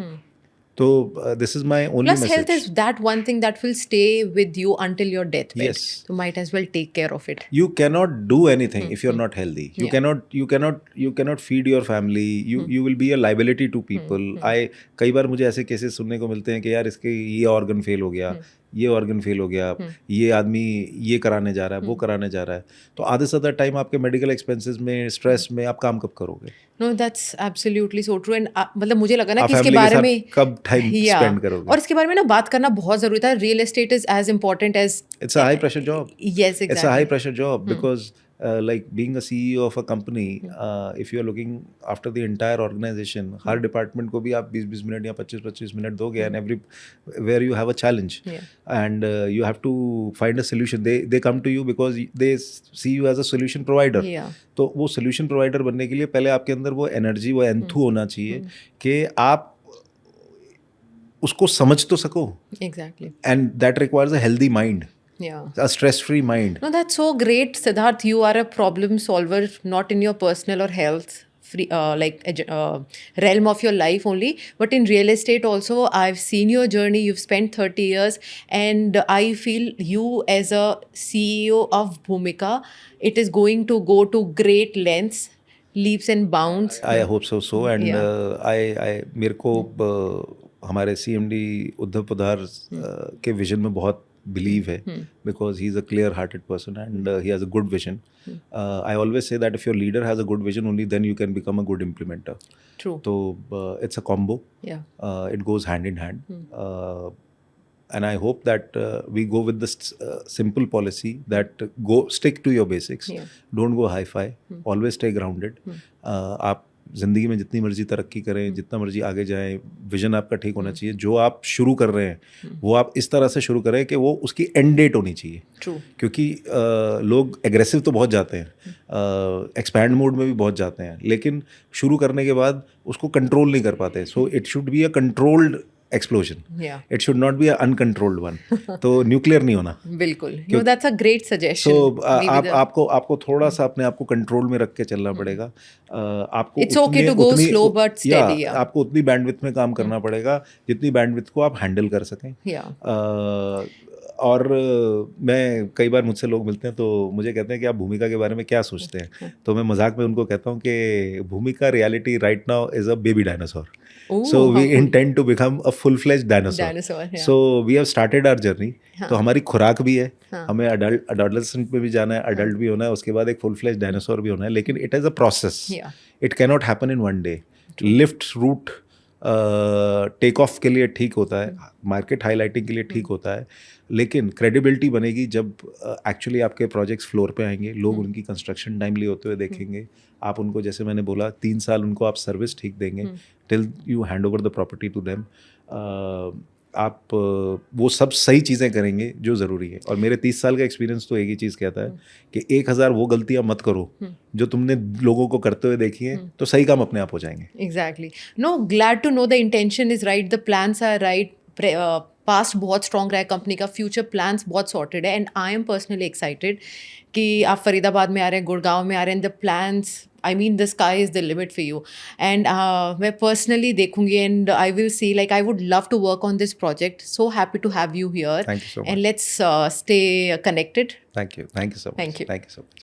तो this is my only Plus, message. health is that one thing that will stay with you until your deathbed. Yes. So might as well take care of it. You cannot do anything if you're not healthy. You cannot feed your family. You will be a liability to people. कई बार मुझे ऐसे cases सुनने को मिलते हैं कि यार इसके ये ऑर्गन फेल हो गया, ये ऑर्गन फेल हो गया, ये आदमी ये कराने जा रहा है, वो कराने जा रहा है. तो आधे से ज़्यादा टाइम आपके मेडिकल एक्सपेंसेस में, स्ट्रेस में आप काम कब करोगे? No, that's absolutely so true. And मतलब मुझे लगा ना आप कि इसके family के बारे साथ में कब टाइम Yeah. स्पेंड करोगे? और इसके बारे में ना बात करना बहुत ज़रूरी था. Real estate is as important as It's a high pressure job. Yes, exactly. It's a high pressure job because like being a CEO of a company, if you are looking after the entire organization, her department को भी आप 20-20 minute या 25-25 minute दोगे, and everywhere you have a challenge, and you have to find a solution. They come to you because they see you as a solution provider. Yeah. तो वो solution provider बनने के लिए पहले आपके अंदर वो एनर्जी, वो एंथू होना चाहिए कि आप उसको समझ तो सको. Exactly. And that requires a healthy mind. Yeah. A stress-free mind. No, that's so great, Siddharth. You are a problem solver, not in your personal or health free, realm of your life only, but in real estate also. I've seen your journey. You've spent 30 years, and I feel you as a CEO of Bhumika, it is going to go to great lengths, leaps and bounds. I hope so. And मेरे को हमारे CMD Uddhav पधार के vision में बहुत believe है, because he is a clear hearted person and he has a good vision. I always say that if your leader has a good vision, only then you can become a good implementer. True. So it's a combo. Yeah. It goes hand in hand. And I hope that we go with this simple policy that stick to your basics. Yeah. Don't go high-fi. Always stay grounded. आप ज़िंदगी में जितनी मर्जी तरक्की करें, जितना मर्जी आगे जाएं, विजन आपका ठीक होना चाहिए. जो आप शुरू कर रहे हैं वो आप इस तरह से शुरू करें कि वो उसकी एंड डेट होनी चाहिए. True. क्योंकि लोग एग्रेसिव तो बहुत जाते हैं, एक्सपैंड मोड में भी बहुत जाते हैं, लेकिन शुरू करने के बाद उसको कंट्रोल नहीं कर पाते. So it should be a controlled explosion. Yeah. It should not be a uncontrolled one. तो न्यूक्लियर नहीं होना. बिल्कुल. No, that's a great suggestion. So आपको थोड़ा सा अपने आप को कंट्रोल में रख के चलना पड़ेगा. आपको It's okay to go slow but steady. Yeah. आपको उतनी बैंडविड्थ में काम करना पड़ेगा जितनी बैंडविड्थ को आप हैंडल कर सकें. Yeah. और मैं कई बार मुझसे लोग मिलते हैं तो मुझे कहते हैं कि आप भूमिका के बारे में क्या सोचते हैं. तो मैं मजाक में उनको कहता हूँ कि भूमिका reality right now is a baby dinosaur. Ooh, So how we cool. intend to become a full-fledged dinosaur. Dinosaur, yeah. So we have started our journey. हाँ. तो हमारी खुराक भी है, हाँ. हमें adolescent में भी जाना है, adult भी होना है, उसके बाद एक full-fledged dinosaur भी होना है, लेकिन it is a process. Yeah. It cannot happen in one day. Lift route take off के लिए ठीक होता है, मार्केट हाईलाइटिंग के लिए ठीक होता है, लेकिन क्रेडिबिलिटी बनेगी जब एक्चुअली आपके प्रोजेक्ट्स फ्लोर पे आएंगे, लोग उनकी कंस्ट्रक्शन टाइमली होते हुए देखेंगे, आप उनको, जैसे मैंने बोला, 3 साल उनको आप सर्विस ठीक देंगे till you hand over the property to them. आप वो सब सही चीज़ें करेंगे जो ज़रूरी है। और मेरे 30 साल का एक्सपीरियंस तो एक ही चीज़ कहता है कि 1000 वो गलतियाँ मत करो जो तुमने लोगों को करते हुए देखी हैं, तो सही काम अपने आप हो जाएंगे। Exactly. No, glad to know the intention is right, the plans are right. Past बहुत स्ट्रॉन्ग रहा है कंपनी का, फ्यूचर प्लान्स बहुत सॉर्टेड है, and I am personally excited कि आप फरीदाबाद में आ रहे हैं, गुड़गांव में आ रहे हैं, the plans, I mean the sky is the limit for you. And मैं पर्सनली देखूंगी and I will see, like I would love to work on this project. So happy to have you here, Thank you so much. And let's stay connected. Thank you so much. Thank you. Thank you so much.